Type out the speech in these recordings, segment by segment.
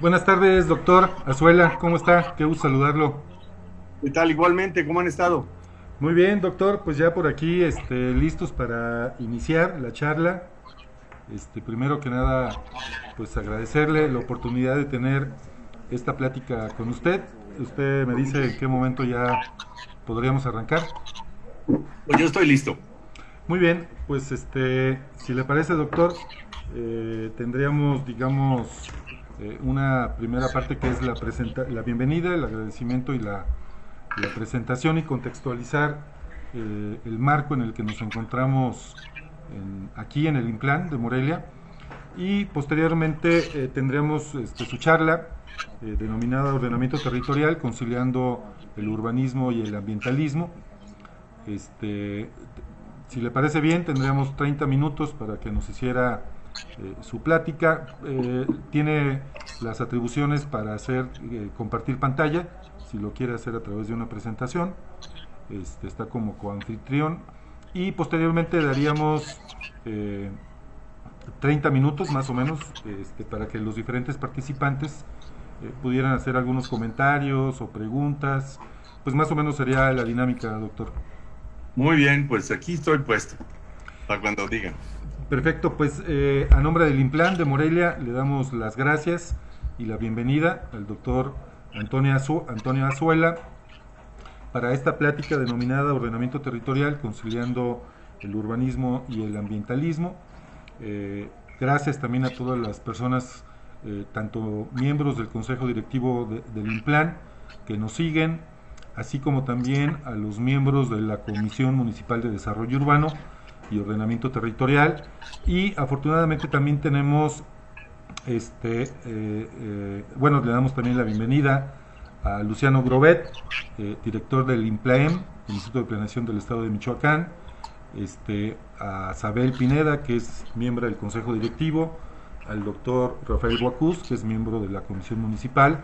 Buenas tardes, doctor Azuela, ¿cómo está? Qué gusto saludarlo. ¿Qué tal? Igualmente, ¿cómo han estado? Muy bien, doctor, pues ya por aquí, listos para iniciar la charla. Primero que nada, pues agradecerle la oportunidad de tener esta plática con usted. Usted me dice en qué momento ya podríamos arrancar. Pues yo estoy listo. Muy bien, pues si le parece, doctor, tendríamos, digamos, una primera parte que es la bienvenida, el agradecimiento y la presentación y contextualizar el marco en el que nos encontramos aquí en el Implan de Morelia. Y posteriormente tendremos su charla denominada Ordenamiento Territorial, conciliando el urbanismo y el ambientalismo. Este, si le parece bien, tendríamos 30 minutos para que nos hiciera su plática. Tiene las atribuciones para compartir pantalla, si lo quiere hacer a través de una presentación. Está como coanfitrión. Y posteriormente daríamos 30 minutos más o menos para que los diferentes participantes pudieran hacer algunos comentarios o preguntas. Pues más o menos sería la dinámica, doctor. Muy bien, pues aquí estoy puesto para cuando digan. Perfecto, pues a nombre del Implan de Morelia le damos las gracias y la bienvenida al doctor Antonio Azuela para esta plática denominada Ordenamiento Territorial, conciliando el urbanismo y el ambientalismo. Gracias también a todas las personas, tanto miembros del Consejo Directivo del Implan, que nos siguen, así como también a los miembros de la Comisión Municipal de Desarrollo Urbano y Ordenamiento Territorial. Y afortunadamente también tenemos, bueno, le damos también la bienvenida a Luciano Grobet, director del INPLAEM, Instituto de Planeación del Estado de Michoacán, a Sabel Pineda, que es miembro del Consejo Directivo, al doctor Rafael Guacuz, que es miembro de la Comisión Municipal,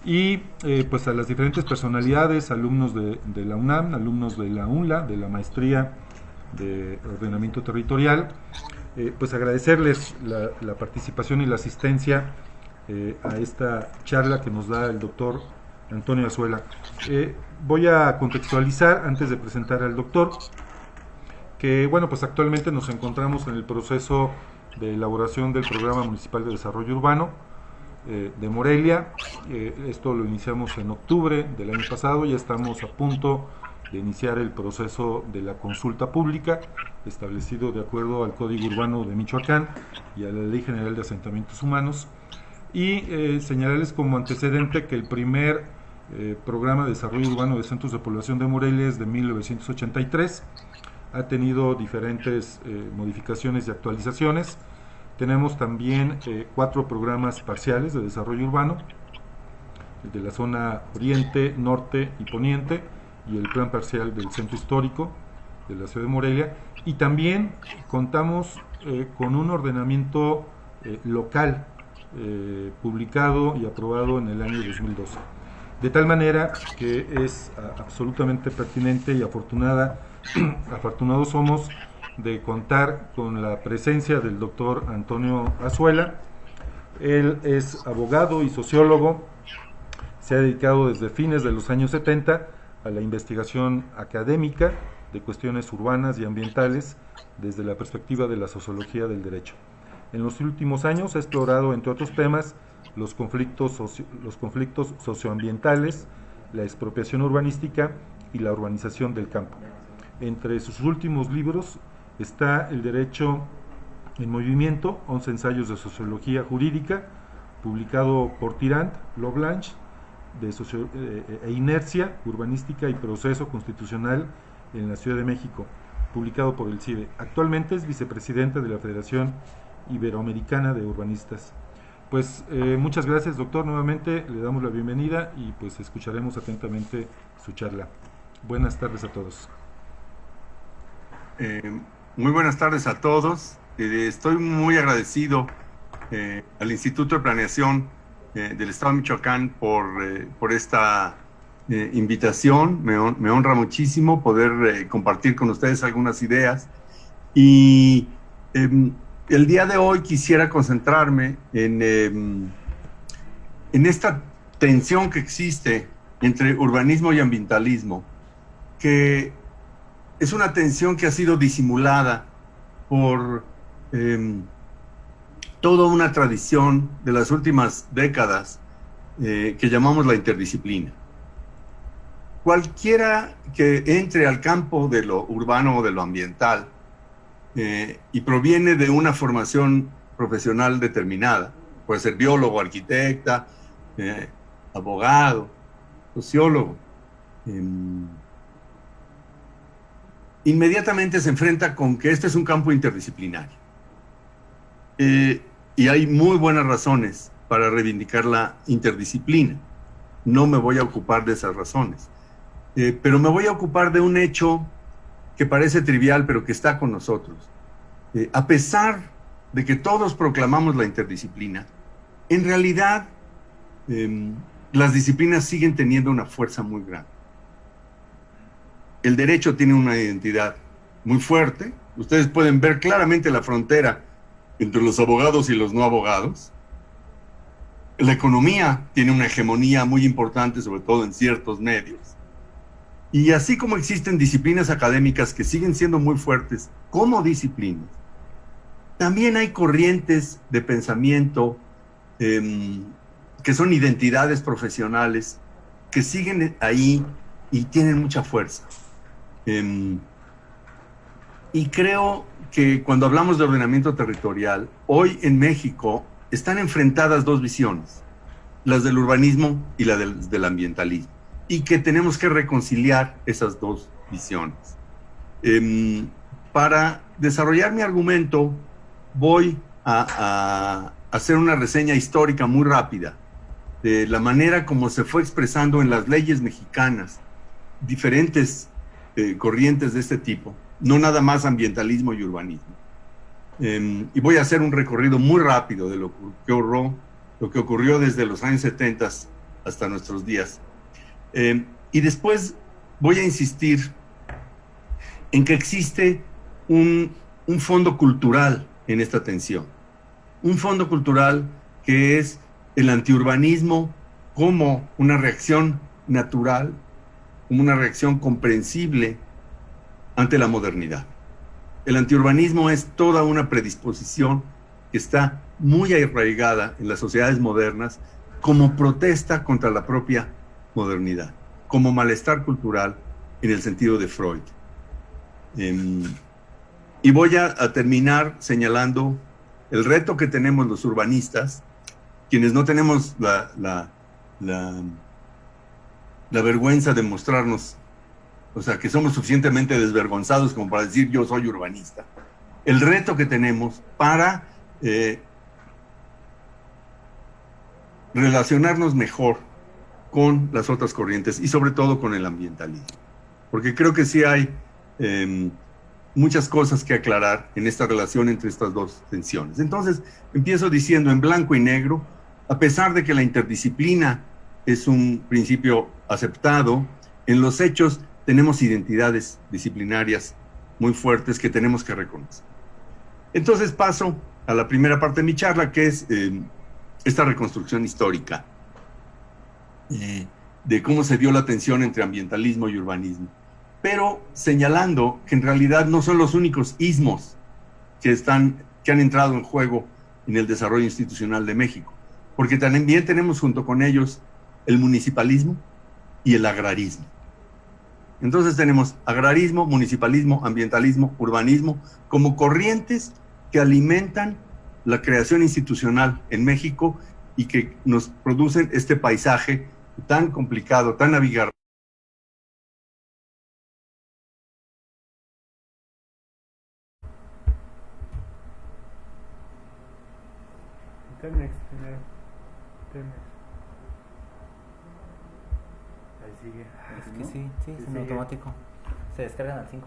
y pues a las diferentes personalidades, alumnos de la UNAM, alumnos de la UNLA, de la Maestría de Ordenamiento Territorial, pues agradecerles la participación y la asistencia a esta charla que nos da el doctor Antonio Azuela. Voy a contextualizar antes de presentar al doctor que, bueno, pues actualmente nos encontramos en el proceso de elaboración del Programa Municipal de Desarrollo Urbano de Morelia. Esto lo iniciamos en octubre del año pasado, ya estamos a punto de iniciar el proceso de la consulta pública establecido de acuerdo al Código Urbano de Michoacán y a la Ley General de Asentamientos Humanos. Y señalarles como antecedente que el primer programa de desarrollo urbano de centros de población de Morelia es de 1983. Ha tenido diferentes modificaciones y actualizaciones. Tenemos también 4 programas parciales de desarrollo urbano, el de la zona oriente, norte y poniente, y el plan parcial del centro histórico de la ciudad de Morelia. Y también contamos con un ordenamiento local publicado y aprobado en el año 2012. De tal manera que es absolutamente pertinente y afortunados somos de contar con la presencia del doctor Antonio Azuela. Él es abogado y sociólogo, se ha dedicado desde fines de los años 70 a la investigación académica de cuestiones urbanas y ambientales desde la perspectiva de la sociología del derecho. En los últimos años ha explorado, entre otros temas, los conflictos socioambientales, la expropiación urbanística y la urbanización del campo. Entre sus últimos libros está El Derecho en Movimiento, 11 ensayos de sociología jurídica, publicado por Tirant, Loblanche, e Inercia Urbanística y Proceso Constitucional en la Ciudad de México, publicado por el CIDE. Actualmente es vicepresidente de la Federación Iberoamericana de Urbanistas. Pues muchas gracias, doctor, nuevamente le damos la bienvenida y pues escucharemos atentamente su charla. Buenas tardes a todos. Eh, Muy buenas tardes a todos. Estoy muy agradecido al Instituto de Planeación del Estado de Michoacán por esta invitación. Me honra muchísimo poder compartir con ustedes algunas ideas. Y el día de hoy quisiera concentrarme en esta tensión que existe entre urbanismo y ambientalismo, que es una tensión que ha sido disimulada por toda una tradición de las últimas décadas que llamamos la interdisciplina. Cualquiera que entre al campo de lo urbano o de lo ambiental y proviene de una formación profesional determinada, puede ser biólogo, arquitecta, abogado, sociólogo, inmediatamente se enfrenta con que este es un campo interdisciplinario. Y hay muy buenas razones para reivindicar la interdisciplina. No me voy a ocupar de esas razones, pero me voy a ocupar de un hecho que parece trivial, pero que está con nosotros. A pesar de que todos proclamamos la interdisciplina, en realidad las disciplinas siguen teniendo una fuerza muy grande. El derecho tiene una identidad muy fuerte. Ustedes pueden ver claramente la frontera entre los abogados y los no abogados. La economía tiene una hegemonía muy importante, sobre todo en ciertos medios. Y así como existen disciplinas académicas que siguen siendo muy fuertes como disciplinas, también hay corrientes de pensamiento que son identidades profesionales que siguen ahí y tienen mucha fuerza. Y creo que cuando hablamos de ordenamiento territorial, hoy en México están enfrentadas dos visiones, las del urbanismo y la del ambientalismo, y que tenemos que reconciliar esas dos visiones. Para desarrollar mi argumento, voy a hacer una reseña histórica muy rápida de la manera como se fue expresando en las leyes mexicanas diferentes corrientes de este tipo, no nada más ambientalismo y urbanismo. Y voy a hacer un recorrido muy rápido de lo que ocurrió desde los años 70 hasta nuestros días. Y después voy a insistir en que existe un fondo cultural en esta tensión. Un fondo cultural que es el antiurbanismo como una reacción natural, como una reacción comprensible ante la modernidad. El antiurbanismo es toda una predisposición que está muy arraigada en las sociedades modernas como protesta contra la propia modernidad, como malestar cultural en el sentido de Freud. Y voy a terminar señalando el reto que tenemos los urbanistas, quienes no tenemos la vergüenza de mostrarnos, o sea, que somos suficientemente desvergonzados como para decir yo soy urbanista. El reto que tenemos para relacionarnos mejor con las otras corrientes y sobre todo con el ambientalismo. Porque creo que sí hay muchas cosas que aclarar en esta relación entre estas dos tensiones. Entonces, empiezo diciendo en blanco y negro, a pesar de que la interdisciplina es un principio aceptado, en los hechos tenemos identidades disciplinarias muy fuertes que tenemos que reconocer. Entonces paso a la primera parte de mi charla, que es esta reconstrucción histórica de cómo se dio la tensión entre ambientalismo y urbanismo, pero señalando que en realidad no son los únicos ismos que han entrado en juego en el desarrollo institucional de México, porque también tenemos junto con ellos el municipalismo y el agrarismo. Entonces tenemos agrarismo, municipalismo, ambientalismo, urbanismo, como corrientes que alimentan la creación institucional en México y que nos producen este paisaje tan complicado, tan abigarrado. Telmex. Ahí sigue. Es que sí, es en automático. Se descargan al 5%.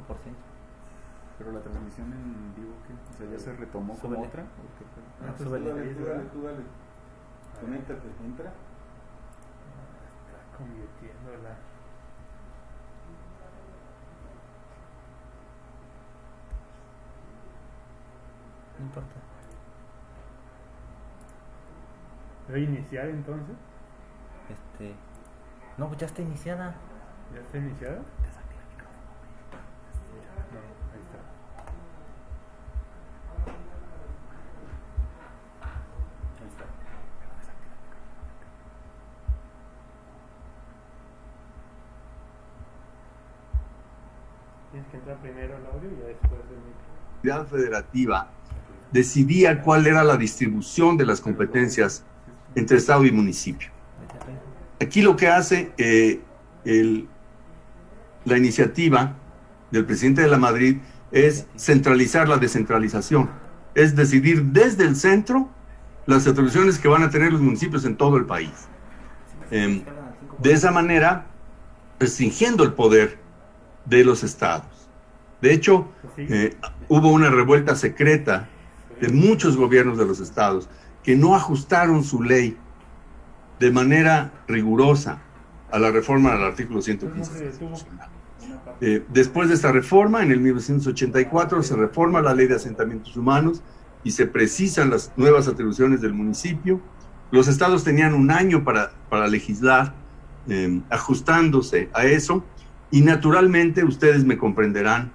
Pero la transmisión en vivo, ¿qué? O sea, ¿ya se retomó como Súbele. otra? ¿O qué pedo? No, pues súbele. Tú dale. Conéctate, entra. Está convirtiéndola. No importa. ¿Debe iniciar entonces? No, pues ya está iniciada. ¿Ya está iniciada? No, ahí está. Ahí está. Tienes que entrar primero al audio y ya después el micro. La federativa decidía cuál era la distribución de las competencias entre Estado y municipio. Aquí lo que hace la iniciativa del presidente de la Madrid es centralizar la descentralización, es decidir desde el centro las atribuciones que van a tener los municipios en todo el país. De esa manera, restringiendo el poder de los estados. De hecho, hubo una revuelta secreta de muchos gobiernos de los estados que no ajustaron su ley de manera rigurosa a la reforma del artículo 115. Después de esta reforma, en el 1984, se reforma la ley de asentamientos humanos y se precisan las nuevas atribuciones del municipio. Los estados tenían un año para legislar, ajustándose a eso, y naturalmente, ustedes me comprenderán,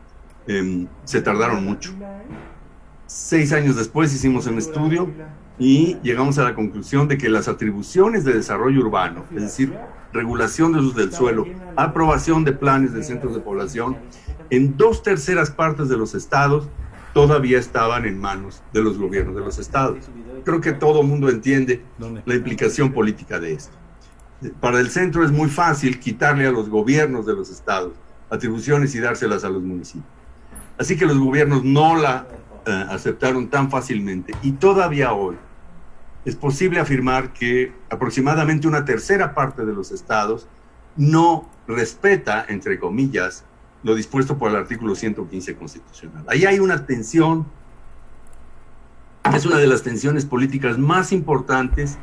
se tardaron mucho. 6 años después hicimos un estudio y llegamos a la conclusión de que las atribuciones de desarrollo urbano, es decir, regulación de usos del suelo, aprobación de planes de centros de población, en 2/3 partes de los estados todavía estaban en manos de los gobiernos de los estados. Creo que todo el mundo entiende la implicación política de esto. Para el centro es muy fácil quitarle a los gobiernos de los estados atribuciones y dárselas a los municipios. Así que los gobiernos no la aceptaron tan fácilmente, y todavía hoy es posible afirmar que aproximadamente 1/3 parte de los estados no respeta, entre comillas, lo dispuesto por el artículo 115 constitucional. Ahí hay una tensión, es una de las tensiones políticas más importantes,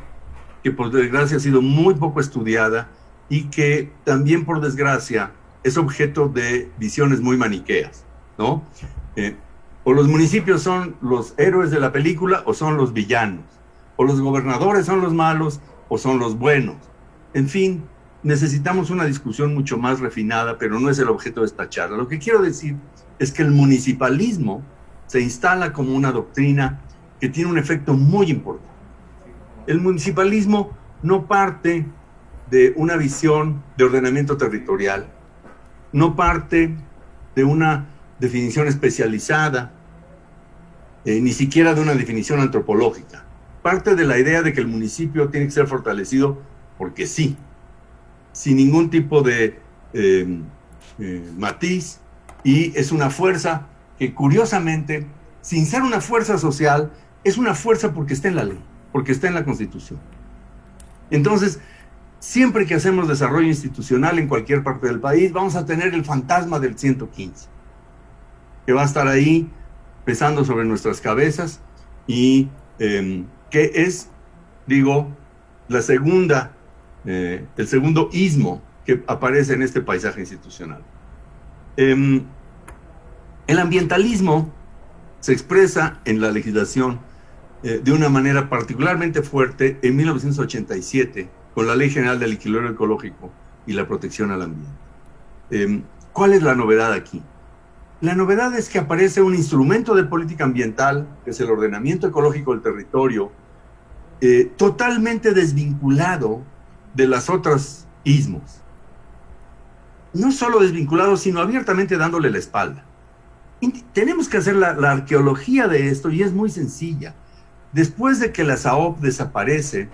que por desgracia ha sido muy poco estudiada y que también por desgracia es objeto de visiones muy maniqueas, ¿no? O los municipios son los héroes de la película o son los villanos, o los gobernadores son los malos o son los buenos. En fin, necesitamos una discusión mucho más refinada, pero no es el objeto de esta charla. Lo que quiero decir es que el municipalismo se instala como una doctrina que tiene un efecto muy importante. El municipalismo no parte de una visión de ordenamiento territorial, no parte de una definición especializada, ni siquiera de una definición antropológica. Parte de la idea de que el municipio tiene que ser fortalecido porque sí, sin ningún tipo de matiz, y es una fuerza que, curiosamente, sin ser una fuerza social, es una fuerza porque está en la ley, porque está en la Constitución. Entonces, siempre que hacemos desarrollo institucional en cualquier parte del país, vamos a tener el fantasma del 115, que va a estar ahí pesando sobre nuestras cabezas, y que es, digo, el segundo ismo que aparece en este paisaje institucional. El ambientalismo se expresa en la legislación de una manera particularmente fuerte en 1987 con la Ley General del Equilibrio Ecológico y la Protección al Ambiente. ¿Cuál es la novedad aquí? La novedad es que aparece un instrumento de política ambiental, que es el ordenamiento ecológico del territorio, totalmente desvinculado de las otras ismos. No solo desvinculado, sino abiertamente dándole la espalda. Y tenemos que hacer la arqueología de esto, y es muy sencilla. Después de que la SAOP desaparece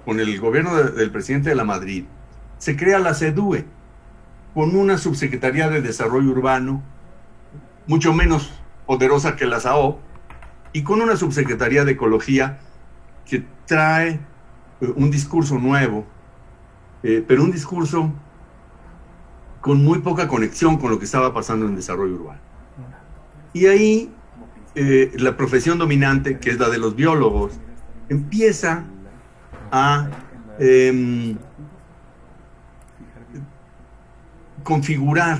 con el gobierno del presidente de la Madrid, se crea la SEDUE, con una subsecretaría de Desarrollo Urbano, mucho menos poderosa que la SAOP, y con una subsecretaría de Ecología que trae un discurso nuevo, pero un discurso con muy poca conexión con lo que estaba pasando en desarrollo urbano. Y ahí la profesión dominante, que es la de los biólogos, empieza a configurar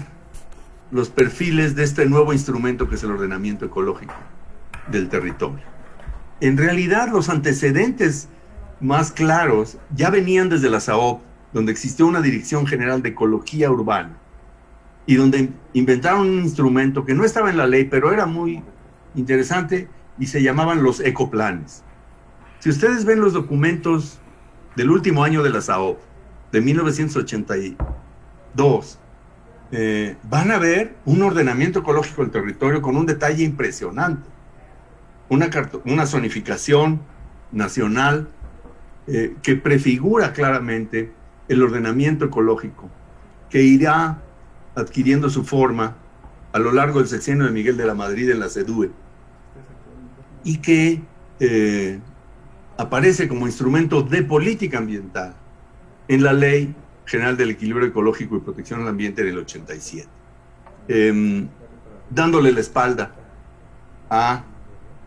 los perfiles de este nuevo instrumento que es el ordenamiento ecológico del territorio. en realidad los antecedentes más claros ya venían desde la SAOP, donde existió una Dirección General de Ecología Urbana, y donde inventaron un instrumento que no estaba en la ley, pero era muy interesante, y se llamaban los ecoplanes. Si ustedes ven los documentos del último año de la SAOP, de 1982, van a ver un ordenamiento ecológico del territorio con un detalle impresionante. Una zonificación nacional que prefigura claramente el ordenamiento ecológico, que irá adquiriendo su forma a lo largo del sexenio de Miguel de la Madrid en la CEDUE, y que aparece como instrumento de política ambiental en la Ley General del Equilibrio Ecológico y Protección al Ambiente del 87, dándole la espalda a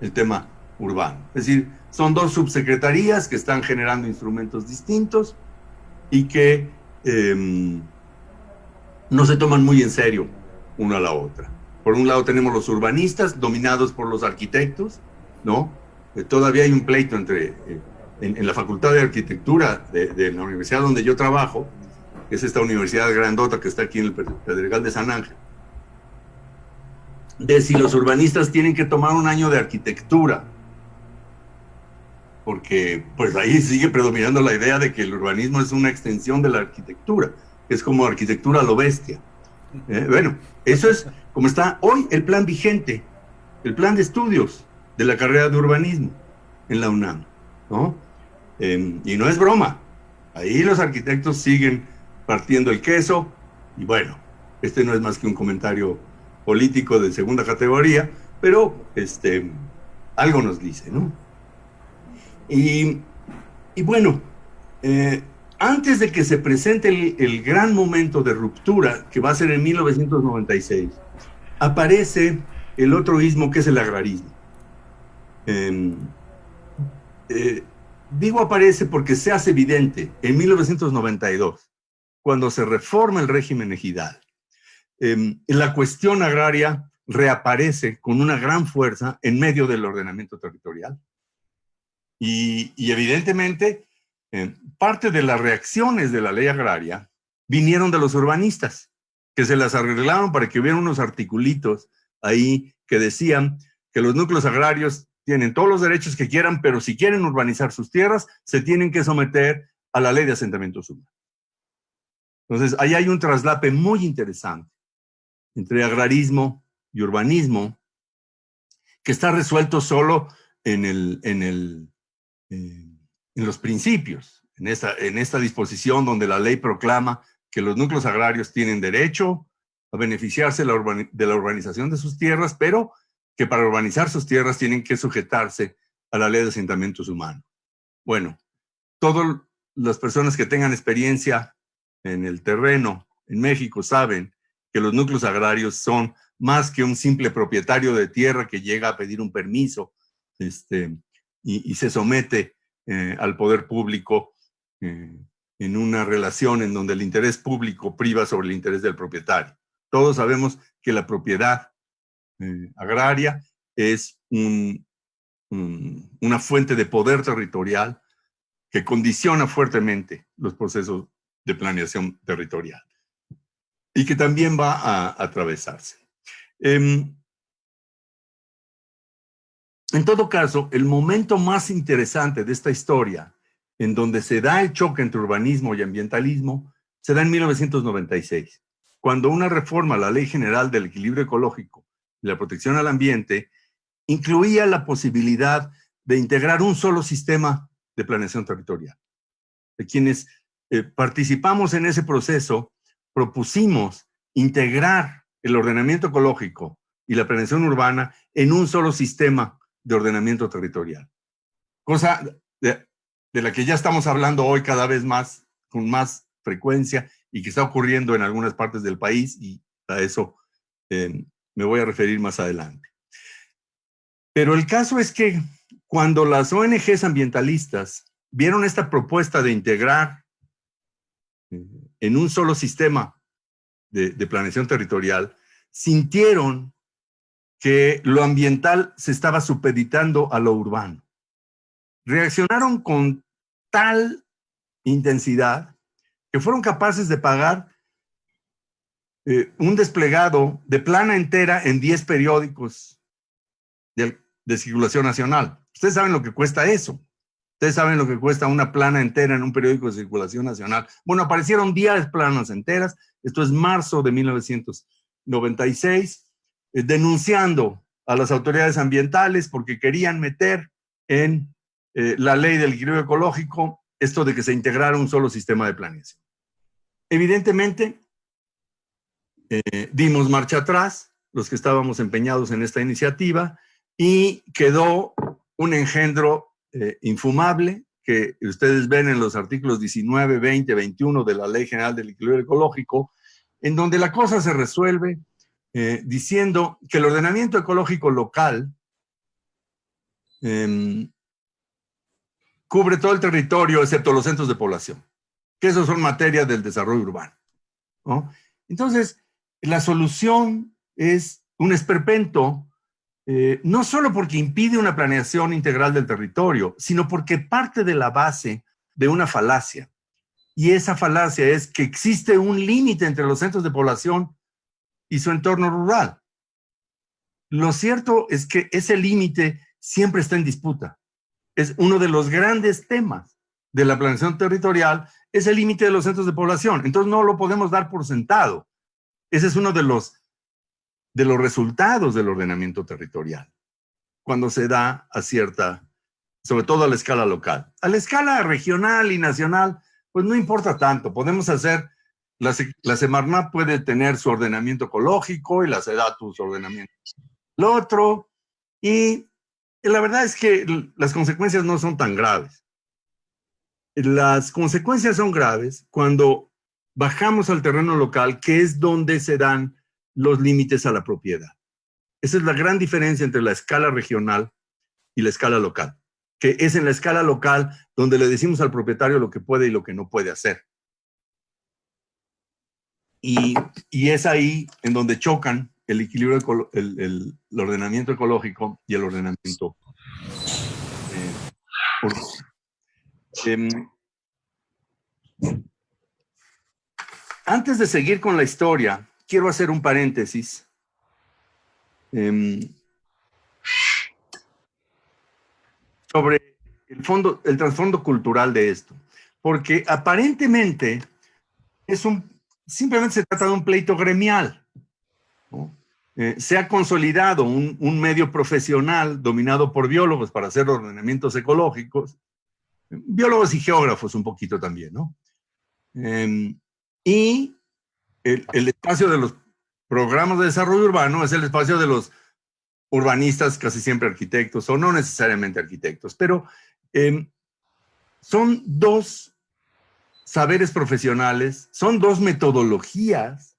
el tema urbano. Es decir, son dos subsecretarías que están generando instrumentos distintos y que no se toman muy en serio una a la otra. Por un lado tenemos los urbanistas dominados por los arquitectos, ¿no? Todavía hay un pleito entre, en la Facultad de Arquitectura de la universidad donde yo trabajo, que es esta universidad grandota que está aquí en el Pedregal de San Ángel, de si los urbanistas tienen que tomar un año de arquitectura, porque pues ahí sigue predominando la idea de que el urbanismo es una extensión de la arquitectura, es como arquitectura a lo bestia. Bueno, eso es como está hoy el plan vigente, el plan de estudios de la carrera de urbanismo en la UNAM, ¿no? Y no es broma, ahí los arquitectos siguen partiendo el queso, y bueno, este no es más que un comentario político de segunda categoría, pero algo nos dice, ¿no? Y bueno, antes de que se presente el gran momento de ruptura, que va a ser en 1996, aparece el otro ismo, que es el agrarismo. Digo aparece porque se hace evidente en 1992, cuando se reforma el régimen ejidal. La cuestión agraria reaparece con una gran fuerza en medio del ordenamiento territorial. Y evidentemente, parte de las reacciones de la ley agraria vinieron de los urbanistas, que se las arreglaron para que hubiera unos articulitos ahí que decían que los núcleos agrarios tienen todos los derechos que quieran, pero si quieren urbanizar sus tierras, se tienen que someter a la ley de asentamientos humanos. Entonces, ahí hay un traslape muy interesante entre agrarismo y urbanismo, que está resuelto solo en los principios, en esta disposición donde la ley proclama que los núcleos agrarios tienen derecho a beneficiarse de la urbanización de sus tierras, pero que para urbanizar sus tierras tienen que sujetarse a la ley de asentamientos humanos. Bueno, todas las personas que tengan experiencia en el terreno en México saben que los núcleos agrarios son más que un simple propietario de tierra que llega a pedir un permiso y se somete al poder público en una relación en donde el interés público priva sobre el interés del propietario. Todos sabemos que la propiedad agraria es una fuente de poder territorial que condiciona fuertemente los procesos de planeación territorial y que también va a atravesarse. En todo caso, el momento más interesante de esta historia, en donde se da el choque entre urbanismo y ambientalismo, se da en 1996, cuando una reforma a la Ley General del Equilibrio Ecológico y la Protección al Ambiente incluía la posibilidad de integrar un solo sistema de planeación territorial. De quienes participamos en ese proceso, propusimos integrar el ordenamiento ecológico y la planeación urbana en un solo sistema de ordenamiento territorial. Cosa de la que ya estamos hablando hoy cada vez más, con más frecuencia, y que está ocurriendo en algunas partes del país, y a eso me voy a referir más adelante. Pero el caso es que cuando las ONGs ambientalistas vieron esta propuesta de integrar en un solo sistema de planeación territorial, sintieron que lo ambiental se estaba supeditando a lo urbano. reaccionaron con tal intensidad que fueron capaces de pagar un desplegado de plana entera en 10 periódicos de circulación nacional. Ustedes saben lo que cuesta eso. Ustedes saben lo que cuesta una plana entera en un periódico de circulación nacional. Bueno, aparecieron 10 planas enteras. Esto es marzo de 1996, denunciando a las autoridades ambientales porque querían meter en la ley del equilibrio ecológico esto de que se integrara un solo sistema de planeación. Evidentemente, dimos marcha atrás, los que estábamos empeñados en esta iniciativa, y quedó un engendro infumable que ustedes ven en los artículos 19, 20, 21 de la Ley General del Equilibrio Ecológico, en donde la cosa se resuelve diciendo que el ordenamiento ecológico local cubre todo el territorio excepto los centros de población, que esos son materia del desarrollo urbano, ¿no? Entonces, la solución es un esperpento, no solo porque impide una planeación integral del territorio, sino porque parte de la base de una falacia. Y esa falacia es que existe un límite entre los centros de población y su entorno rural. Lo cierto es que ese límite siempre está en disputa. Es uno de los grandes temas de la planeación territorial, es el límite de los centros de población. Entonces no lo podemos dar por sentado. Ese es uno de los resultados del ordenamiento territorial, cuando se da a cierta, sobre todo a la escala local. A la escala regional y nacional, pues no importa tanto. Podemos hacer, la Semarnat puede tener su ordenamiento ecológico y la SEDATU su ordenamiento. Lo otro, y la verdad es que las consecuencias no son tan graves. Las consecuencias son graves cuando bajamos al terreno local, que es donde se dan los límites a la propiedad. Esa es la gran diferencia entre la escala regional y la escala local, que es en la escala local donde le decimos al propietario lo que puede y lo que no puede hacer. Y es ahí en donde chocan el equilibrio, el ordenamiento ecológico y el ordenamiento antes de seguir con la historia, quiero hacer un paréntesis sobre el trasfondo cultural de esto, porque aparentemente simplemente se trata de un pleito gremial, ¿no? Se ha consolidado un medio profesional dominado por biólogos para hacer ordenamientos ecológicos, biólogos y geógrafos un poquito también, ¿no? Y el espacio de los programas de desarrollo urbano es el espacio de los urbanistas, casi siempre arquitectos, o no necesariamente arquitectos, pero son dos saberes profesionales, son dos metodologías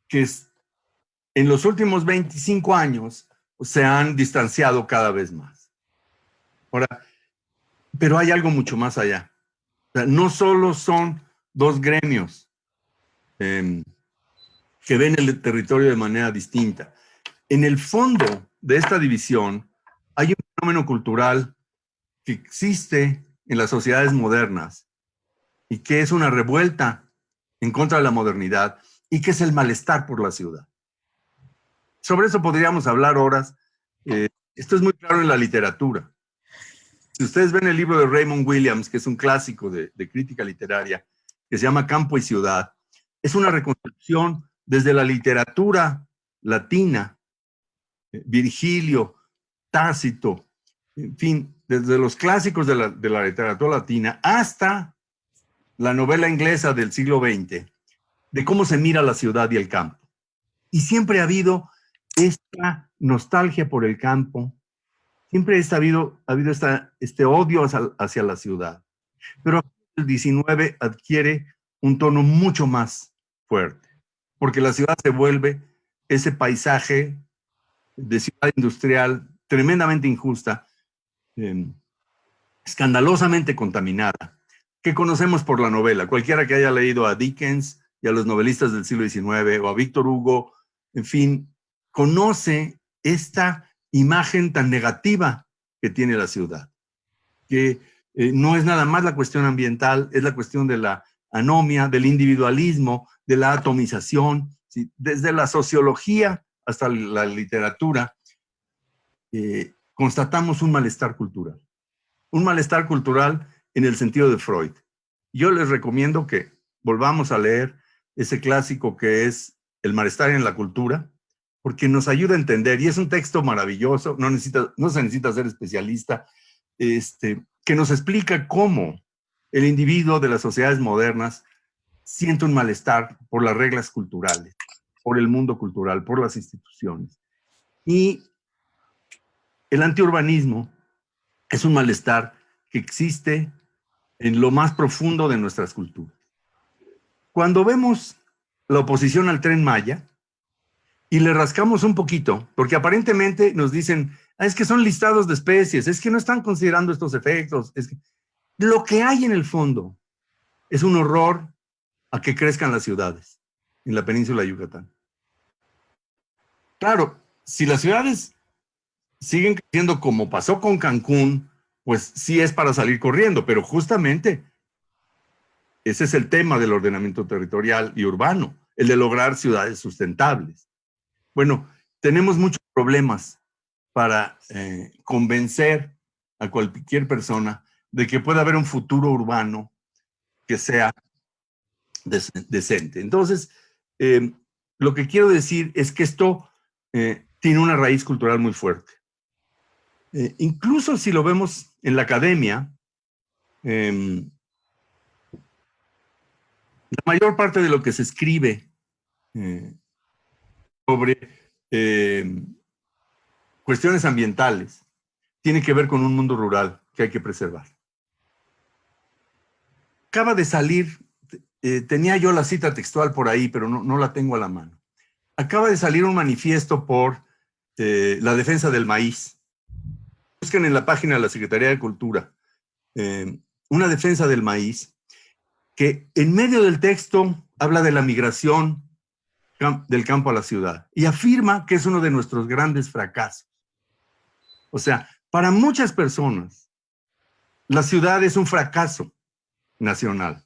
que en los últimos 25 años se han distanciado cada vez más. Ahora, pero hay algo mucho más allá. O sea, no solo son dos gremios que ven el territorio de manera distinta. En el fondo de esta división hay un fenómeno cultural que existe en las sociedades modernas y que es una revuelta en contra de la modernidad y que es el malestar por la ciudad. Sobre eso podríamos hablar horas. Esto es muy claro en la literatura. Si ustedes ven el libro de Raymond Williams, que es un clásico de crítica literaria, que se llama Campo y Ciudad, es una reconstrucción desde la literatura latina, Virgilio, Tácito, en fin, desde los clásicos de la literatura latina hasta la novela inglesa del siglo XX, de cómo se mira la ciudad y el campo. Y siempre ha habido esta nostalgia por el campo, siempre ha habido este odio hacia la ciudad. Pero el 19 adquiere un tono mucho más fuerte, porque la ciudad se vuelve ese paisaje de ciudad industrial tremendamente injusta, escandalosamente contaminada, que conocemos por la novela. Cualquiera que haya leído a Dickens y a los novelistas del siglo XIX o a Víctor Hugo, en fin, conoce esta imagen tan negativa que tiene la ciudad, que no es nada más la cuestión ambiental, es la cuestión de la anomia, del individualismo, de la atomización, ¿sí? Desde la sociología hasta la literatura, constatamos un malestar cultural. Un malestar cultural en el sentido de Freud. Yo les recomiendo que volvamos a leer ese clásico que es El malestar en la cultura, porque nos ayuda a entender, y es un texto maravilloso, no se necesita ser especialista, que nos explica cómo el individuo de las sociedades modernas siente un malestar por las reglas culturales, por el mundo cultural, por las instituciones. Y el antiurbanismo es un malestar que existe en lo más profundo de nuestras culturas. Cuando vemos la oposición al Tren Maya y le rascamos un poquito, porque aparentemente nos dicen, es que son listados de especies, es que no están considerando estos efectos, es que lo que hay en el fondo es un horror a que crezcan las ciudades en la península de Yucatán. Claro, si las ciudades siguen creciendo como pasó con Cancún, pues sí es para salir corriendo, pero justamente ese es el tema del ordenamiento territorial y urbano, el de lograr ciudades sustentables. Bueno, tenemos muchos problemas para convencer a cualquier persona de que pueda haber un futuro urbano que sea decente. Entonces, lo que quiero decir es que esto tiene una raíz cultural muy fuerte. Incluso si lo vemos en la academia, la mayor parte de lo que se escribe sobre cuestiones ambientales tiene que ver con un mundo rural que hay que preservar. Acaba de salir, tenía yo la cita textual por ahí, pero no la tengo a la mano. Acaba de salir un manifiesto por la defensa del maíz. Busquen en la página de la Secretaría de Cultura una defensa del maíz que en medio del texto habla de la migración del campo a la ciudad y afirma que es uno de nuestros grandes fracasos. O sea, para muchas personas, la ciudad es un fracaso nacional.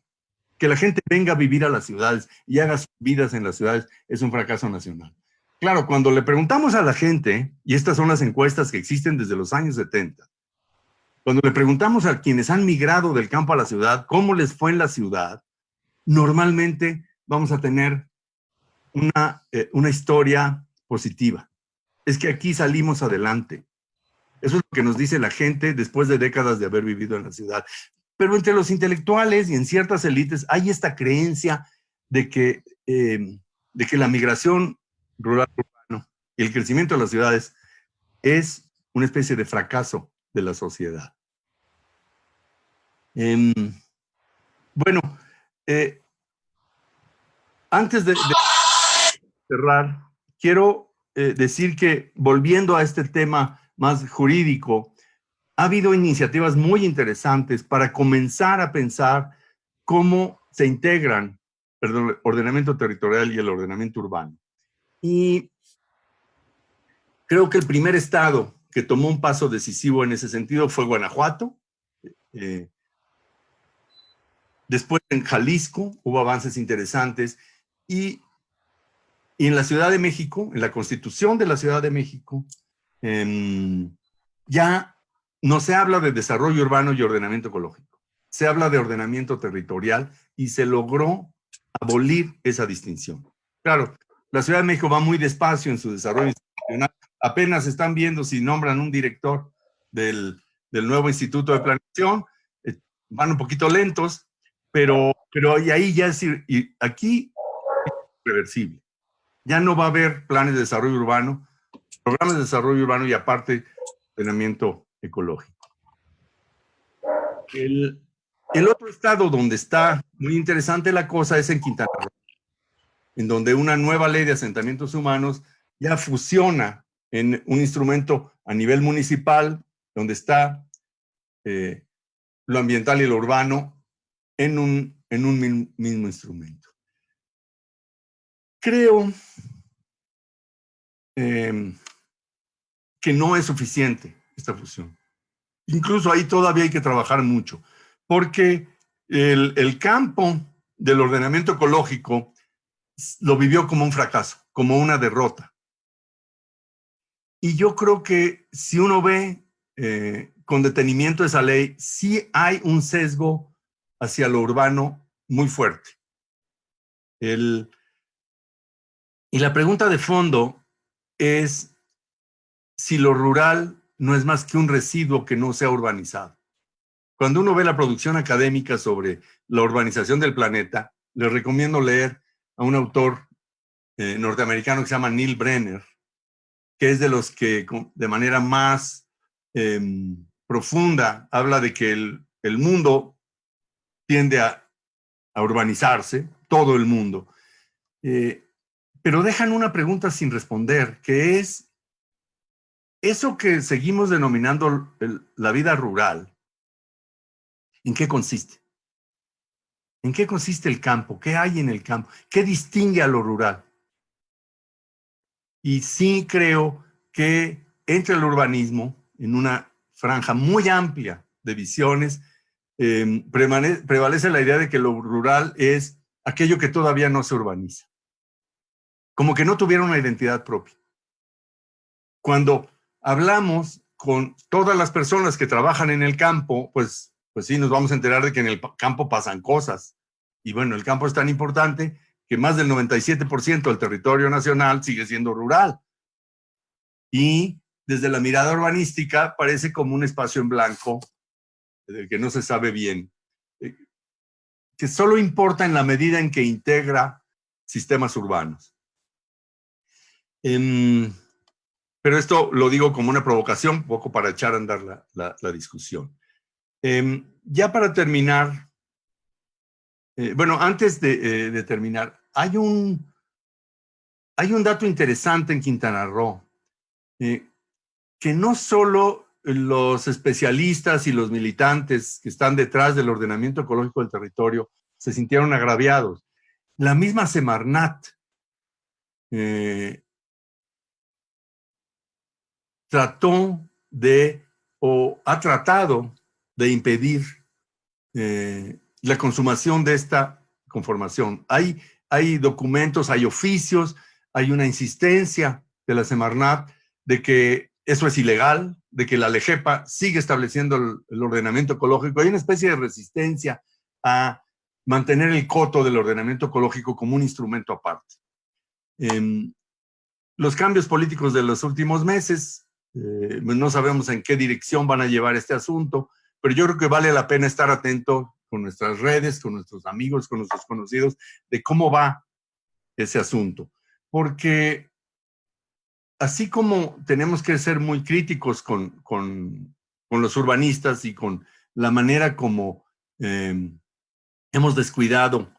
Que la gente venga a vivir a las ciudades y haga sus vidas en las ciudades es un fracaso nacional. Claro, cuando le preguntamos a la gente, y estas son las encuestas que existen desde los años 70, cuando le preguntamos a quienes han migrado del campo a la ciudad, cómo les fue en la ciudad, normalmente vamos a tener una historia positiva. Es que aquí salimos adelante. Eso es lo que nos dice la gente después de décadas de haber vivido en la ciudad. Pero entre los intelectuales y en ciertas élites hay esta creencia de que la migración rural-urbano y el crecimiento de las ciudades es una especie de fracaso de la sociedad. Bueno, antes de cerrar, quiero decir que volviendo a este tema más jurídico, ha habido iniciativas muy interesantes para comenzar a pensar cómo se integran el ordenamiento territorial y el ordenamiento urbano. Y creo que el primer estado que tomó un paso decisivo en ese sentido fue Guanajuato. Después en Jalisco hubo avances interesantes y en la Ciudad de México, en la Constitución de la Ciudad de México, ya no se habla de desarrollo urbano y ordenamiento ecológico. Se habla de ordenamiento territorial y se logró abolir esa distinción. Claro, la Ciudad de México va muy despacio en su desarrollo institucional. Apenas están viendo si nombran un director del nuevo Instituto de Planeación. Van un poquito lentos, pero y ahí ya es, y aquí es irreversible. Ya no va a haber planes de desarrollo urbano, programas de desarrollo urbano y aparte ordenamiento ecológico. El otro estado donde está muy interesante la cosa es en Quintana Roo, en donde una nueva ley de asentamientos humanos ya fusiona en un instrumento a nivel municipal, donde está lo ambiental y lo urbano en un mismo instrumento. Creo que no es suficiente esta fusión. incluso ahí todavía hay que trabajar mucho, porque el campo del ordenamiento ecológico lo vivió como un fracaso, como una derrota. Y yo creo que si uno ve con detenimiento esa ley, sí hay un sesgo hacia lo urbano muy fuerte. Y la pregunta de fondo es si lo rural no es más que un residuo que no se ha urbanizado. Cuando uno ve la producción académica sobre la urbanización del planeta, les recomiendo leer a un autor norteamericano que se llama Neil Brenner, que es de los que de manera más profunda habla de que el mundo tiende a urbanizarse, todo el mundo. Pero dejan una pregunta sin responder, que es, eso que seguimos denominando la vida rural, ¿en qué consiste? ¿En qué consiste el campo? ¿Qué hay en el campo? ¿Qué distingue a lo rural? Y sí creo que entre el urbanismo, en una franja muy amplia de visiones, prevalece la idea de que lo rural es aquello que todavía no se urbaniza. Como que no tuviera una identidad propia. Cuando hablamos con todas las personas que trabajan en el campo, pues sí nos vamos a enterar de que en el campo pasan cosas. Y bueno, el campo es tan importante que más del 97% del territorio nacional sigue siendo rural. Y desde la mirada urbanística parece como un espacio en blanco del que no se sabe bien, que solo importa en la medida en que integra sistemas urbanos. Pero esto lo digo como una provocación, un poco para echar a andar la discusión. Ya para terminar, bueno, antes de terminar, hay un dato interesante en Quintana Roo, que no solo los especialistas y los militantes que están detrás del ordenamiento ecológico del territorio se sintieron agraviados. La misma Semarnat ha tratado de impedir la consumación de esta conformación. Hay documentos, hay oficios, hay una insistencia de la Semarnat de que eso es ilegal, de que la LEGEPA sigue estableciendo el ordenamiento ecológico. Hay una especie de resistencia a mantener el coto del ordenamiento ecológico como un instrumento aparte. Los cambios políticos de los últimos meses, no sabemos en qué dirección van a llevar este asunto, pero yo creo que vale la pena estar atento con nuestras redes, con nuestros amigos, con nuestros conocidos, de cómo va ese asunto. Porque así como tenemos que ser muy críticos con los urbanistas y con la manera como hemos descuidado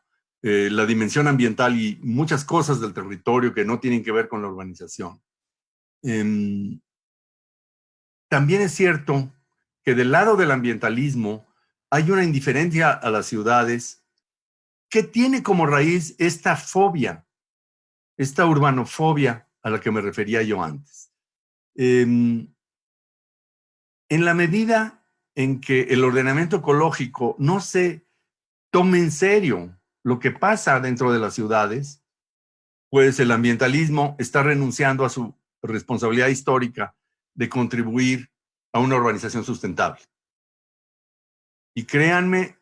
la dimensión ambiental y muchas cosas del territorio que no tienen que ver con la urbanización. También es cierto que del lado del ambientalismo hay una indiferencia a las ciudades que tiene como raíz esta fobia, esta urbanofobia a la que me refería yo antes. En la medida en que el ordenamiento ecológico no se tome en serio lo que pasa dentro de las ciudades, pues el ambientalismo está renunciando a su responsabilidad histórica de contribuir a una urbanización sustentable. Y créanme,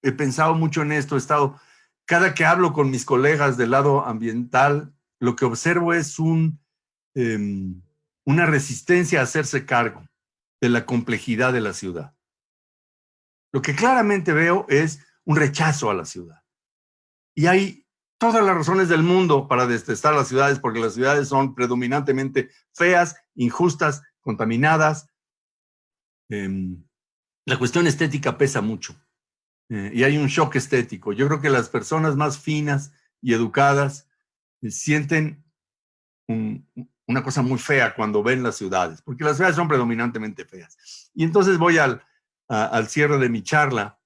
he pensado mucho en esto, cada que hablo con mis colegas del lado ambiental, lo que observo es una resistencia a hacerse cargo de la complejidad de la ciudad. Lo que claramente veo es un rechazo a la ciudad. Y hay todas las razones del mundo para detestar las ciudades, porque las ciudades son predominantemente feas, injustas, contaminadas. La cuestión estética pesa mucho. Y hay un shock estético. Yo creo que las personas más finas y educadas sienten una cosa muy fea cuando ven las ciudades, porque las ciudades son predominantemente feas. Y entonces voy al cierre de mi charla,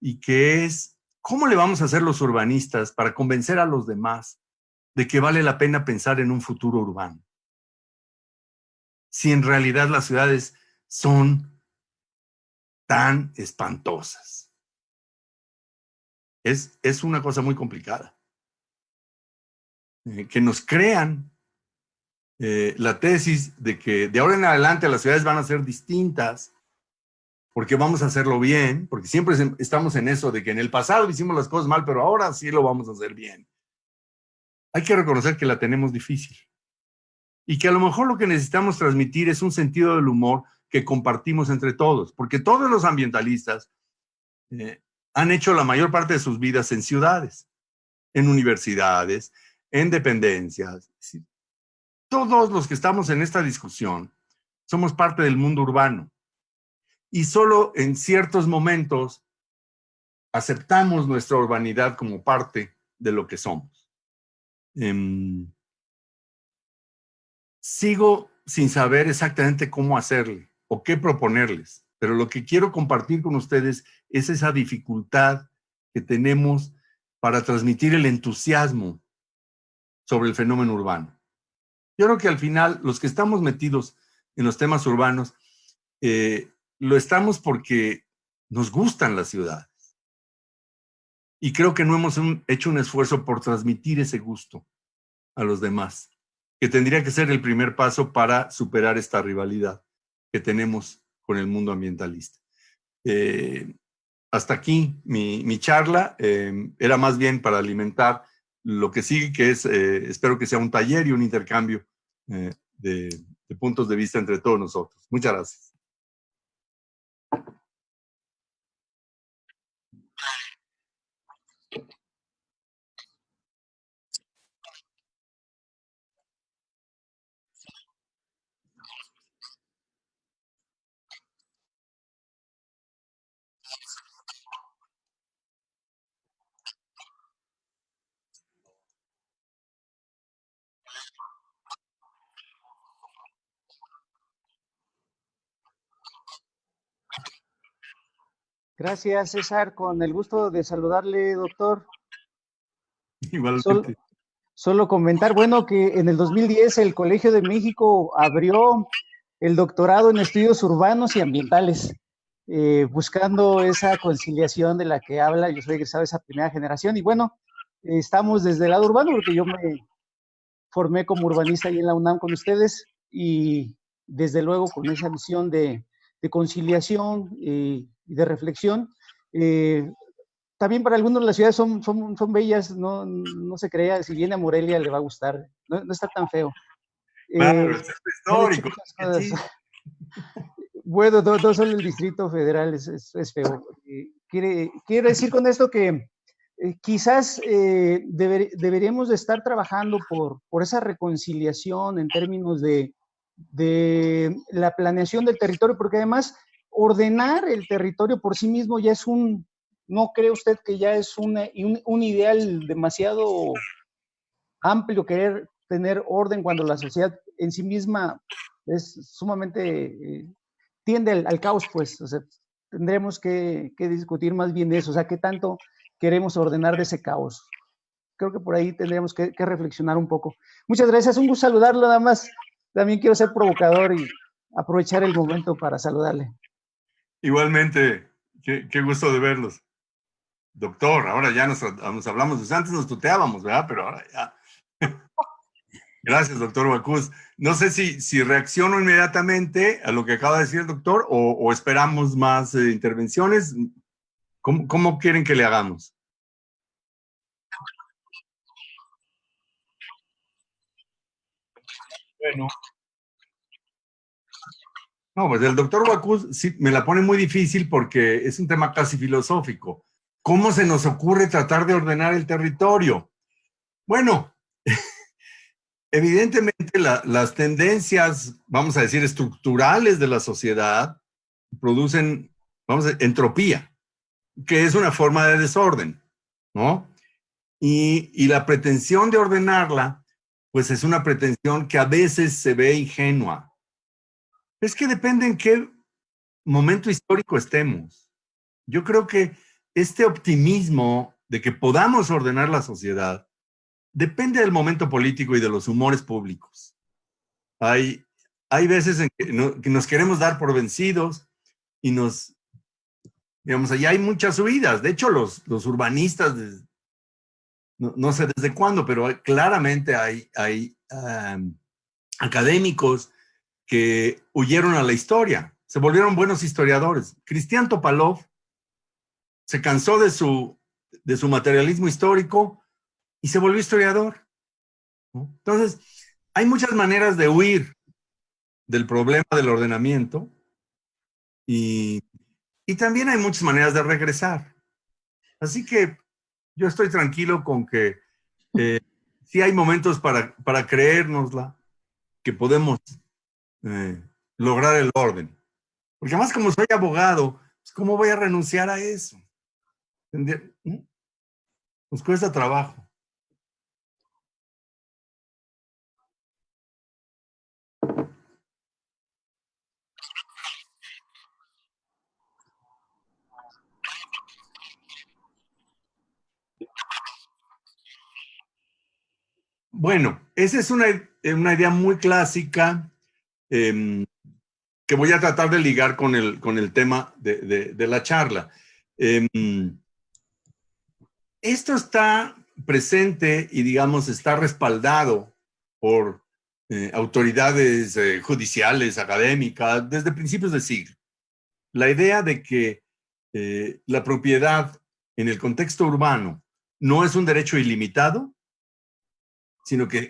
y que es, ¿cómo le vamos a hacer los urbanistas para convencer a los demás de que vale la pena pensar en un futuro urbano? Si en realidad las ciudades son tan espantosas. Es una cosa muy complicada. Que nos crean la tesis de que de ahora en adelante las ciudades van a ser distintas porque vamos a hacerlo bien, porque siempre estamos en eso de que en el pasado hicimos las cosas mal, pero ahora sí lo vamos a hacer bien. Hay que reconocer que la tenemos difícil y que a lo mejor lo que necesitamos transmitir es un sentido del humor que compartimos entre todos, porque todos los ambientalistas han hecho la mayor parte de sus vidas en ciudades, en universidades, en dependencias. Todos los que estamos en esta discusión somos parte del mundo urbano y solo en ciertos momentos aceptamos nuestra urbanidad como parte de lo que somos. Sigo sin saber exactamente cómo hacerle o qué proponerles, pero lo que quiero compartir con ustedes es esa dificultad que tenemos para transmitir el entusiasmo sobre el fenómeno urbano. Yo creo que al final los que estamos metidos en los temas urbanos lo estamos porque nos gustan las ciudades. Y creo que no hemos hecho un esfuerzo por transmitir ese gusto a los demás, que tendría que ser el primer paso para superar esta rivalidad que tenemos con el mundo ambientalista. Hasta aquí mi charla. Era más bien para alimentar lo que sigue, que es, espero que sea un taller y un intercambio de puntos de vista entre todos nosotros. Muchas gracias. Gracias, César. Con el gusto de saludarle, doctor. Igualmente. Solo comentar, bueno, que en el 2010 el Colegio de México abrió el doctorado en estudios urbanos y ambientales, buscando esa conciliación de la que habla. Yo soy egresado de esa primera generación y bueno, estamos desde el lado urbano porque yo me formé como urbanista ahí en la UNAM con ustedes y desde luego con esa misión de conciliación y de reflexión. También para algunos las ciudades son bellas, no se crea, si viene a Morelia le va a gustar, no está tan feo. Claro, es histórico. Bueno, no solo el Distrito Federal es feo. Quiere decir con esto que quizás deberíamos de estar trabajando por esa reconciliación en términos de la planeación del territorio, porque además ordenar el territorio por sí mismo ya es ¿no cree usted que ya es un ideal demasiado amplio querer tener orden cuando la sociedad en sí misma es sumamente, tiende al caos, pues? O sea, tendremos que discutir más bien eso, o sea, ¿qué tanto queremos ordenar de ese caos? Creo que por ahí tendríamos que reflexionar un poco. Muchas gracias, un gusto saludarlo, nada más. También quiero ser provocador y aprovechar el momento para saludarle. Igualmente, qué gusto de verlos. Doctor, ahora ya nos hablamos, antes nos tuteábamos, ¿verdad? Pero ahora ya. Gracias, doctor Bacús. No sé si reacciono inmediatamente a lo que acaba de decir el doctor o esperamos más intervenciones. ¿Cómo quieren que le hagamos? Bueno. No, pues el doctor Bacús sí me la pone muy difícil porque es un tema casi filosófico. ¿Cómo se nos ocurre tratar de ordenar el territorio? Bueno, evidentemente las tendencias, vamos a decir, estructurales de la sociedad producen, entropía, que es una forma de desorden, ¿no? Y la pretensión de ordenarla, pues es una pretensión que a veces se ve ingenua. Es que depende en qué momento histórico estemos. Yo creo que este optimismo de que podamos ordenar la sociedad depende del momento político y de los humores públicos. Hay veces en que nos queremos dar por vencidos y nos Digamos, allá hay muchas huidas. De hecho, los urbanistas, no sé desde cuándo, pero claramente hay académicos que huyeron a la historia, se volvieron buenos historiadores. Cristian Topalov se cansó de su materialismo histórico y se volvió historiador, ¿no? Entonces, hay muchas maneras de huir del problema del ordenamiento y también hay muchas maneras de regresar. Así que yo estoy tranquilo con que sí hay momentos para creérnosla, que podemos lograr el orden. Porque además, como soy abogado, pues, ¿cómo voy a renunciar a eso? Nos cuesta trabajo. Bueno, esa es una idea muy clásica que voy a tratar de ligar con el tema de la charla. Esto está presente y, digamos, está respaldado por autoridades judiciales, académicas, desde principios del siglo. La idea de que la propiedad en el contexto urbano no es un derecho ilimitado, sino que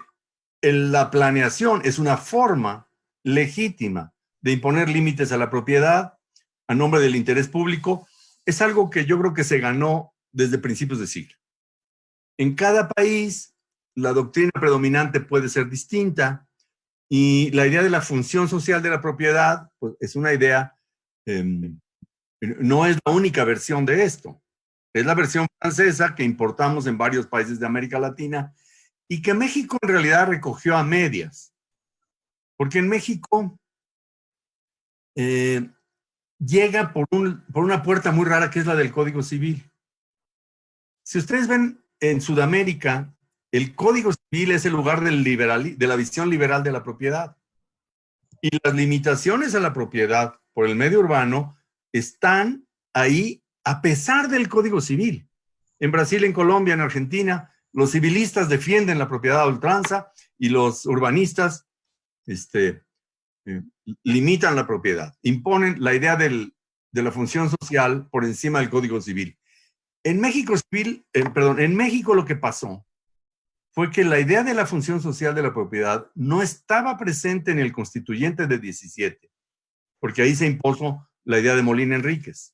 la planeación es una forma legítima de imponer límites a la propiedad a nombre del interés público, es algo que yo creo que se ganó desde principios de siglo. En cada país, la doctrina predominante puede ser distinta y la idea de la función social de la propiedad pues, es una idea, no es la única versión de esto. Es la versión francesa que importamos en varios países de América Latina y que México en realidad recogió a medias. Porque en México llega por una puerta muy rara que es la del Código Civil. Si ustedes ven en Sudamérica, el Código Civil es el lugar de la visión liberal de la propiedad. Y las limitaciones a la propiedad por el medio urbano están ahí a pesar del Código Civil. En Brasil, en Colombia, en Argentina, los civilistas defienden la propiedad a ultranza y los urbanistas limitan la propiedad, imponen la idea de la función social por encima del Código Civil. En México lo que pasó fue que la idea de la función social de la propiedad no estaba presente en el Constituyente de 17, porque ahí se impuso la idea de Molina Enríquez.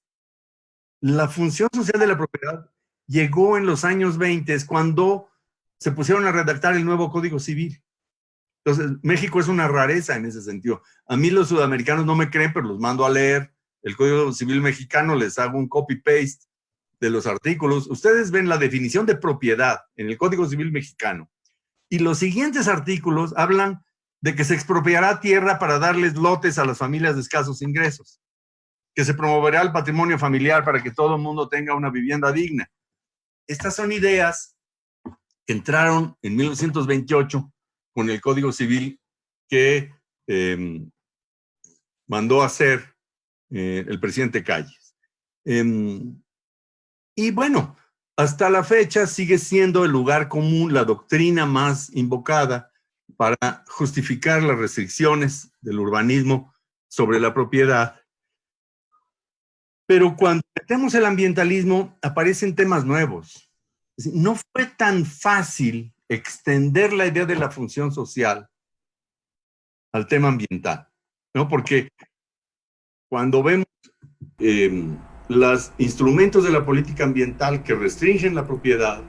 La función social de la propiedad llegó en los años 20 cuando se pusieron a redactar el nuevo Código Civil. Entonces, México es una rareza en ese sentido. A mí los sudamericanos no me creen, pero los mando a leer el Código Civil mexicano, les hago un copy-paste de los artículos. Ustedes ven la definición de propiedad en el Código Civil mexicano. Y los siguientes artículos hablan de que se expropiará tierra para darles lotes a las familias de escasos ingresos, que se promoverá el patrimonio familiar para que todo el mundo tenga una vivienda digna. Estas son ideas que entraron en 1928 con el Código Civil que mandó a hacer el presidente Calles. Y bueno, hasta la fecha sigue siendo el lugar común, la doctrina más invocada para justificar las restricciones del urbanismo sobre la propiedad. Pero cuando metemos el ambientalismo, aparecen temas nuevos. Es decir, no fue tan fácil extender la idea de la función social al tema ambiental, ¿no? Porque cuando vemos los instrumentos de la política ambiental que restringen la propiedad,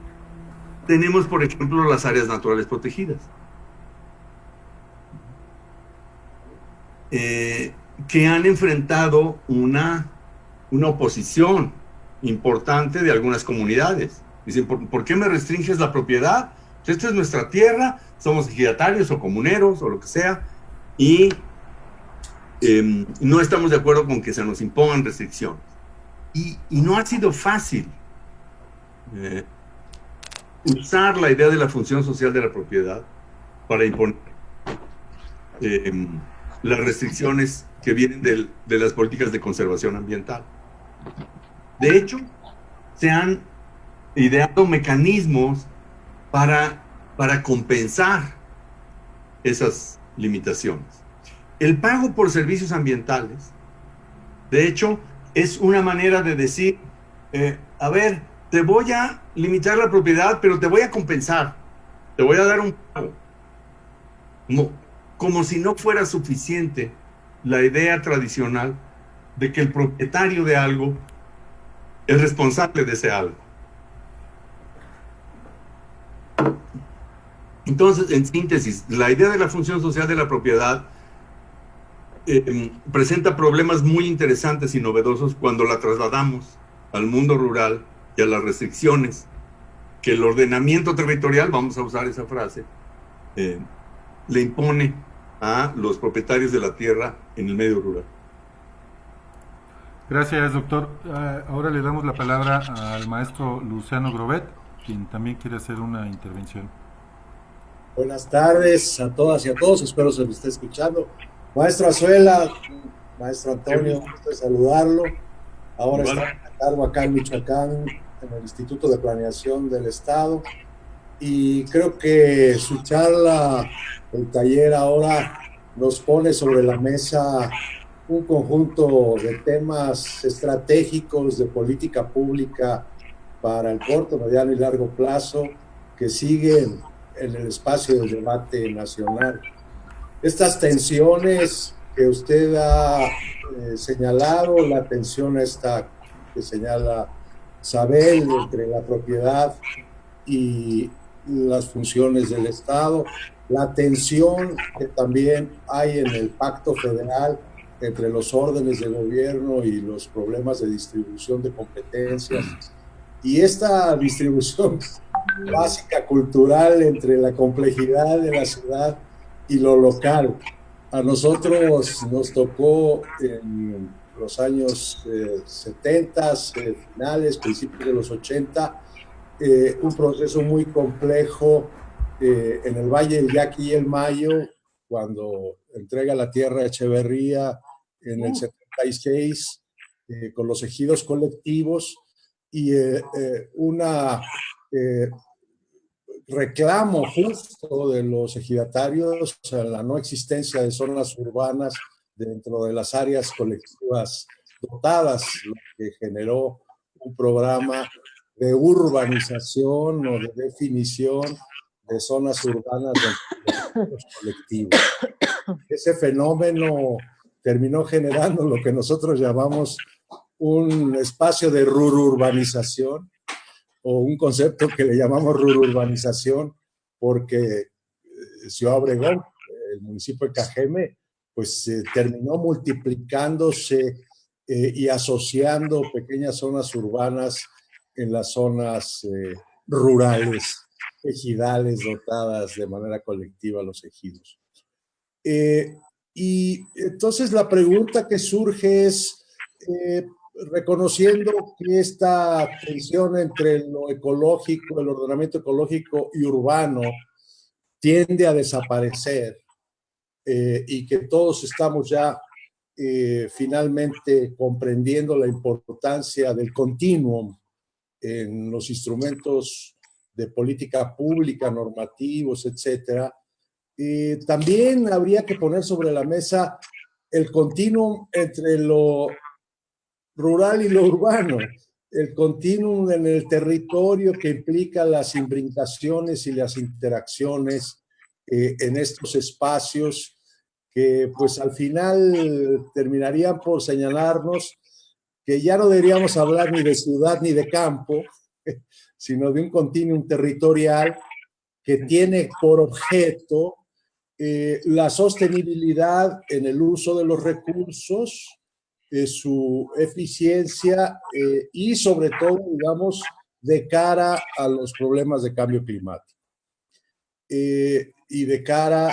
tenemos, por ejemplo, las áreas naturales protegidas, que han enfrentado una oposición importante de algunas comunidades. Dicen, ¿por qué me restringes la propiedad? Pues esta es nuestra tierra, somos ejidatarios o comuneros o lo que sea, y no estamos de acuerdo con que se nos impongan restricciones. Y no ha sido fácil usar la idea de la función social de la propiedad para imponer las restricciones que vienen de las políticas de conservación ambiental. De hecho, se han ideado mecanismos para compensar esas limitaciones. El pago por servicios ambientales, de hecho, es una manera de decir, a ver, te voy a limitar la propiedad, pero te voy a compensar, te voy a dar un pago. Como si no fuera suficiente la idea tradicional de que el propietario de algo es responsable de ese algo. Entonces, en síntesis, la idea de la función social de la propiedad presenta problemas muy interesantes y novedosos cuando la trasladamos al mundo rural y a las restricciones que el ordenamiento territorial, vamos a usar esa frase, le impone a los propietarios de la tierra en el medio rural. Gracias, doctor. Ahora le damos la palabra al maestro Luciano Grobet, quien también quiere hacer una intervención. Buenas tardes a todas y a todos, espero se me esté escuchando. Maestro Azuela, maestro Antonio, gusto de saludarlo. Ahora está a cargo acá en Michoacán, en el Instituto de Planeación del Estado, y creo que su charla, el taller ahora nos pone sobre la mesa un conjunto de temas estratégicos de política pública para el corto, mediano y largo plazo que siguen en el espacio del debate nacional. Estas tensiones que usted ha señalado, la tensión esta que señala Sabel entre la propiedad y las funciones del Estado, la tensión que también hay en el pacto federal entre los órdenes de gobierno y los problemas de distribución de competencias, y esta distribución básica cultural entre la complejidad de la ciudad y lo local. A nosotros nos tocó en los años 70, finales, principios de los 80, un proceso muy complejo en el Valle del Yaqui y el Mayo, cuando entrega la tierra a Echeverría en el 76, con los ejidos colectivos, y una reclamo justo de los ejidatarios a la no existencia de zonas urbanas dentro de las áreas colectivas dotadas, lo que generó un programa de urbanización o de definición de zonas urbanas dentro de los colectivos. Ese fenómeno terminó generando lo que nosotros llamamos un espacio de rururbanización, o un concepto que le llamamos rururbanización, porque Ciudad Obregón, el municipio de Cajeme, pues terminó multiplicándose y asociando pequeñas zonas urbanas en las zonas rurales, ejidales, dotadas de manera colectiva a los ejidos. Y entonces la pregunta que surge es, reconociendo que esta tensión entre lo ecológico, el ordenamiento ecológico y urbano tiende a desaparecer, y que todos estamos ya finalmente comprendiendo la importancia del continuum en los instrumentos de política pública, normativos, etcétera, también habría que poner sobre la mesa el continuum entre lo rural y lo urbano, el continuum en el territorio que implica las imbricaciones y las interacciones en estos espacios que pues al final terminarían por señalarnos que ya no deberíamos hablar ni de ciudad ni de campo, sino de un continuum territorial que tiene por objeto la sostenibilidad en el uso de los recursos, su eficiencia y sobre todo, digamos, de cara a los problemas de cambio climático. Y de cara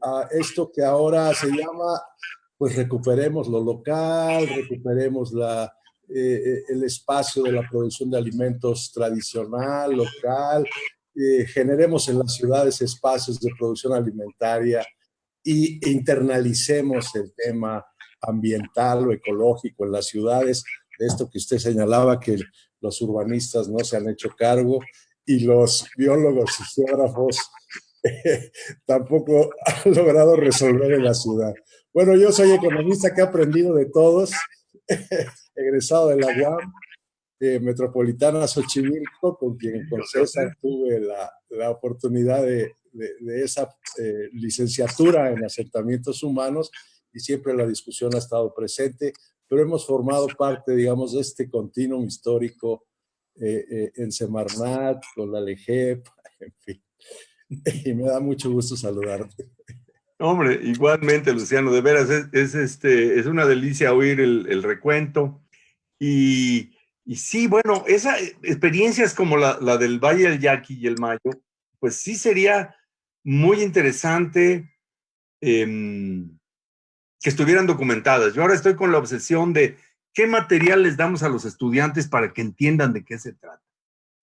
a esto que ahora se llama, pues recuperemos lo local, recuperemos el espacio de la producción de alimentos tradicional, local, generemos en las ciudades espacios de producción alimentaria e internalicemos el tema ambiental o ecológico en las ciudades, esto que usted señalaba, que los urbanistas no se han hecho cargo y los biólogos y geógrafos tampoco han logrado resolver en la ciudad. Bueno, yo soy economista que he aprendido de todos, egresado de la UAM, Metropolitana Xochimilco, con quien con César tuve la oportunidad de esa licenciatura en asentamientos humanos, y siempre la discusión ha estado presente, pero hemos formado parte, digamos, de este continuum histórico en Semarnat, con la LEGEP, en fin. Y me da mucho gusto saludarte. Hombre, igualmente, Luciano, de veras, es una delicia oír el recuento. Y sí, bueno, esas experiencias como la del Valle del Yaqui y el Mayo, pues sí sería muy interesante que estuvieran documentadas. Yo ahora estoy con la obsesión de qué material les damos a los estudiantes para que entiendan de qué se trata.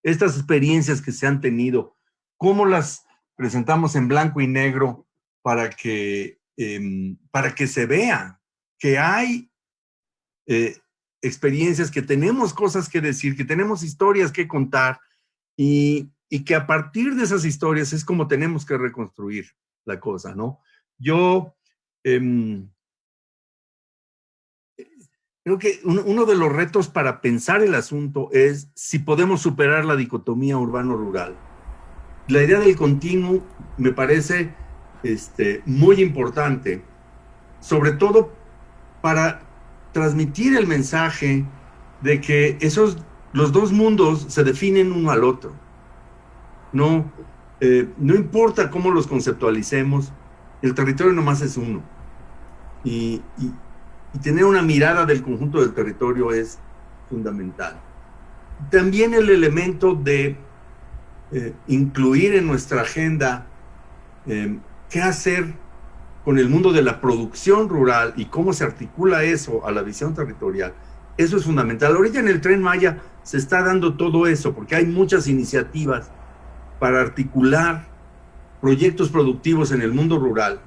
Estas experiencias que se han tenido, cómo las presentamos en blanco y negro para que se vea que hay experiencias, que tenemos cosas que decir, que tenemos historias que contar, y que a partir de esas historias es como tenemos que reconstruir la cosa, ¿no? Yo creo que uno de los retos para pensar el asunto es si podemos superar la dicotomía urbano-rural. La idea del continuo me parece muy importante, sobre todo para transmitir el mensaje de que los dos mundos se definen uno al otro. No importa cómo los conceptualicemos, el territorio nomás es uno. Y tener una mirada del conjunto del territorio es fundamental. También el elemento de incluir en nuestra agenda qué hacer con el mundo de la producción rural y cómo se articula eso a la visión territorial. Eso es fundamental. Ahorita en el Tren Maya se está dando todo eso, porque hay muchas iniciativas para articular proyectos productivos en el mundo rural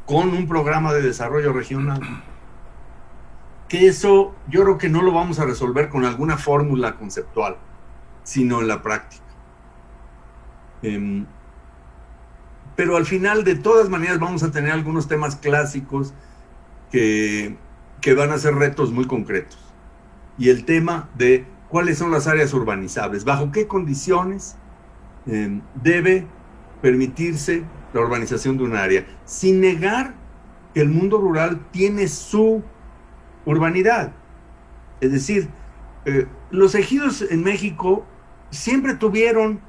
con un programa de desarrollo regional. Que eso yo creo que no lo vamos a resolver con alguna fórmula conceptual, sino en la práctica. Pero al final, de todas maneras, vamos a tener algunos temas clásicos que van a ser retos muy concretos. Y el tema de cuáles son las áreas urbanizables, bajo qué condiciones debe permitirse la urbanización de un área, sin negar que el mundo rural tiene su urbanidad. Es decir, los ejidos en México siempre tuvieron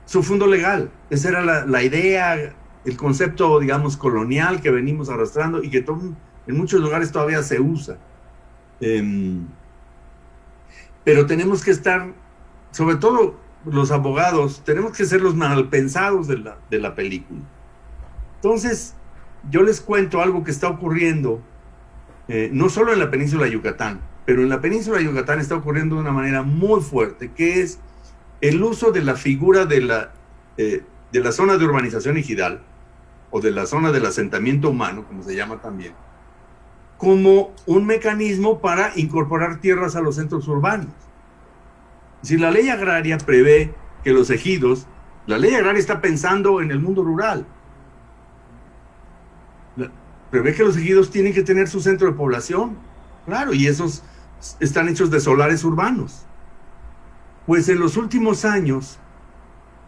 su fondo legal. Esa era la idea, el concepto, digamos, colonial que venimos arrastrando y que en muchos lugares todavía se usa. Pero tenemos que estar, sobre todo los abogados, tenemos que ser los malpensados de la película. Entonces, yo les cuento algo que está ocurriendo, no solo en la península de Yucatán, pero en la península de Yucatán está ocurriendo de una manera muy fuerte, que es el uso de la figura de la zona de urbanización ejidal, o de la zona del asentamiento humano, como se llama también, como un mecanismo para incorporar tierras a los centros urbanos. Si la ley agraria prevé que los ejidos, la ley agraria está pensando en el mundo rural, prevé que los ejidos tienen que tener su centro de población, claro, y esos están hechos de solares urbanos. Pues en los últimos años,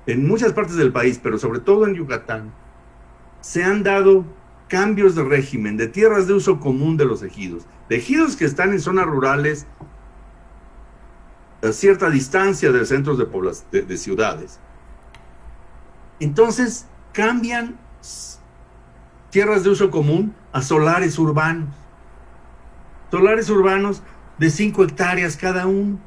en muchas partes del país, pero sobre todo en Yucatán, se han dado cambios de régimen, de tierras de uso común de los ejidos, de ejidos que están en zonas rurales a cierta distancia de centros de ciudades. Entonces cambian tierras de uso común a solares urbanos. Solares urbanos de 5 hectáreas cada uno.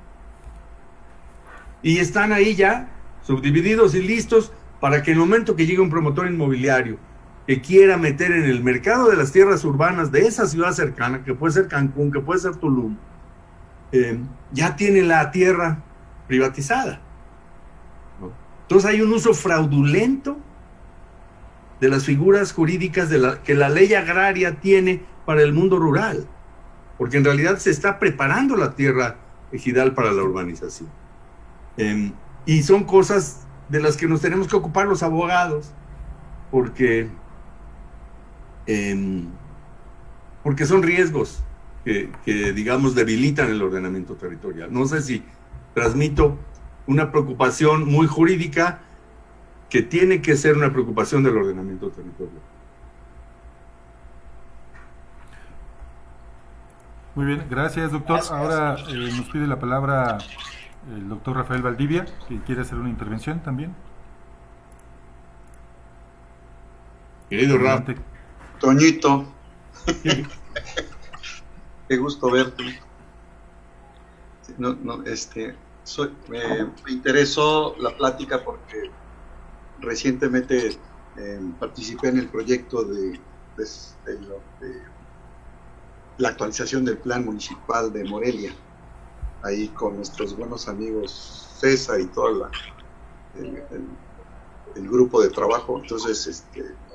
Y están ahí ya subdivididos y listos para que en el momento que llegue un promotor inmobiliario que quiera meter en el mercado de las tierras urbanas de esa ciudad cercana, que puede ser Cancún, que puede ser Tulum, ya tiene la tierra privatizada, ¿no? Entonces hay un uso fraudulento de las figuras jurídicas que la ley agraria tiene para el mundo rural. porque en realidad se está preparando la tierra ejidal para la urbanización. Y son cosas de las que nos tenemos que ocupar los abogados, porque son riesgos que, digamos, debilitan el ordenamiento territorial. No sé si transmito una preocupación muy jurídica que tiene que ser una preocupación del ordenamiento territorial. Muy bien, gracias, doctor. Gracias. Ahora nos pide la palabra el doctor Rafael Valdivia, que quiere hacer una intervención también. Querido Rafa. Adelante. Toñito, qué gusto verte. Me interesó la plática porque recientemente participé en el proyecto de la actualización del plan municipal de Morelia, ahí con nuestros buenos amigos César y todo el grupo de trabajo. Entonces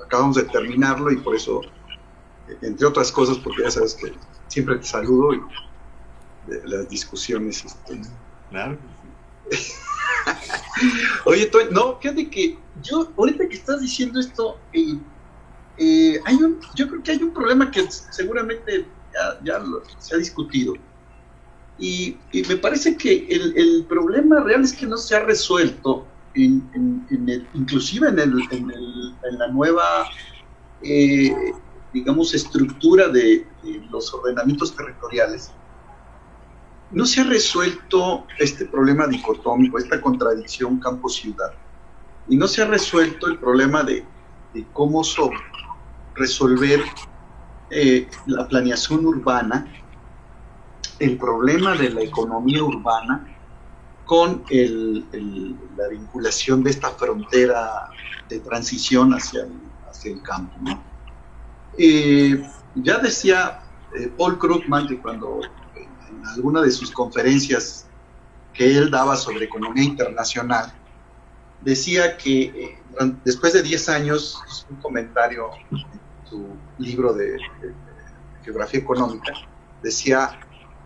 acabamos de terminarlo y por eso, entre otras cosas, porque ya sabes que siempre te saludo y las discusiones. Claro. Oye, Toño, no, fíjate que yo, ahorita que estás diciendo esto, yo creo que hay un problema que seguramente ya se ha discutido. Y me parece que el problema real es que no se ha resuelto, inclusive en la nueva, digamos, estructura de los ordenamientos territoriales. No se ha resuelto este problema dicotómico, esta contradicción campo-ciudad. Y no se ha resuelto el problema de cómo resolver la planeación urbana, el problema de la economía urbana con la vinculación de esta frontera de transición hacia el campo, ¿no? Ya decía Paul Krugman que cuando en alguna de sus conferencias que él daba sobre economía internacional, decía que después de 10 años, es un comentario en su libro de geografía económica, decía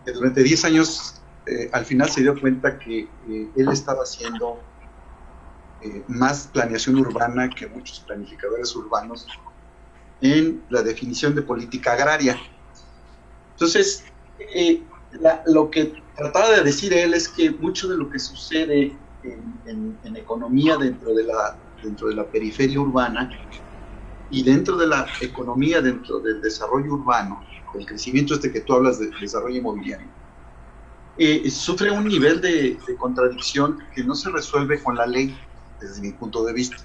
que durante 10 años al final se dio cuenta que él estaba haciendo más planeación urbana que muchos planificadores urbanos en la definición de política agraria. Entonces, lo que trataba de decir él es que mucho de lo que sucede en economía dentro de la periferia urbana y dentro de la economía, dentro del desarrollo urbano, el crecimiento que tú hablas de desarrollo inmobiliario, sufre un nivel de contradicción que no se resuelve con la ley, desde mi punto de vista.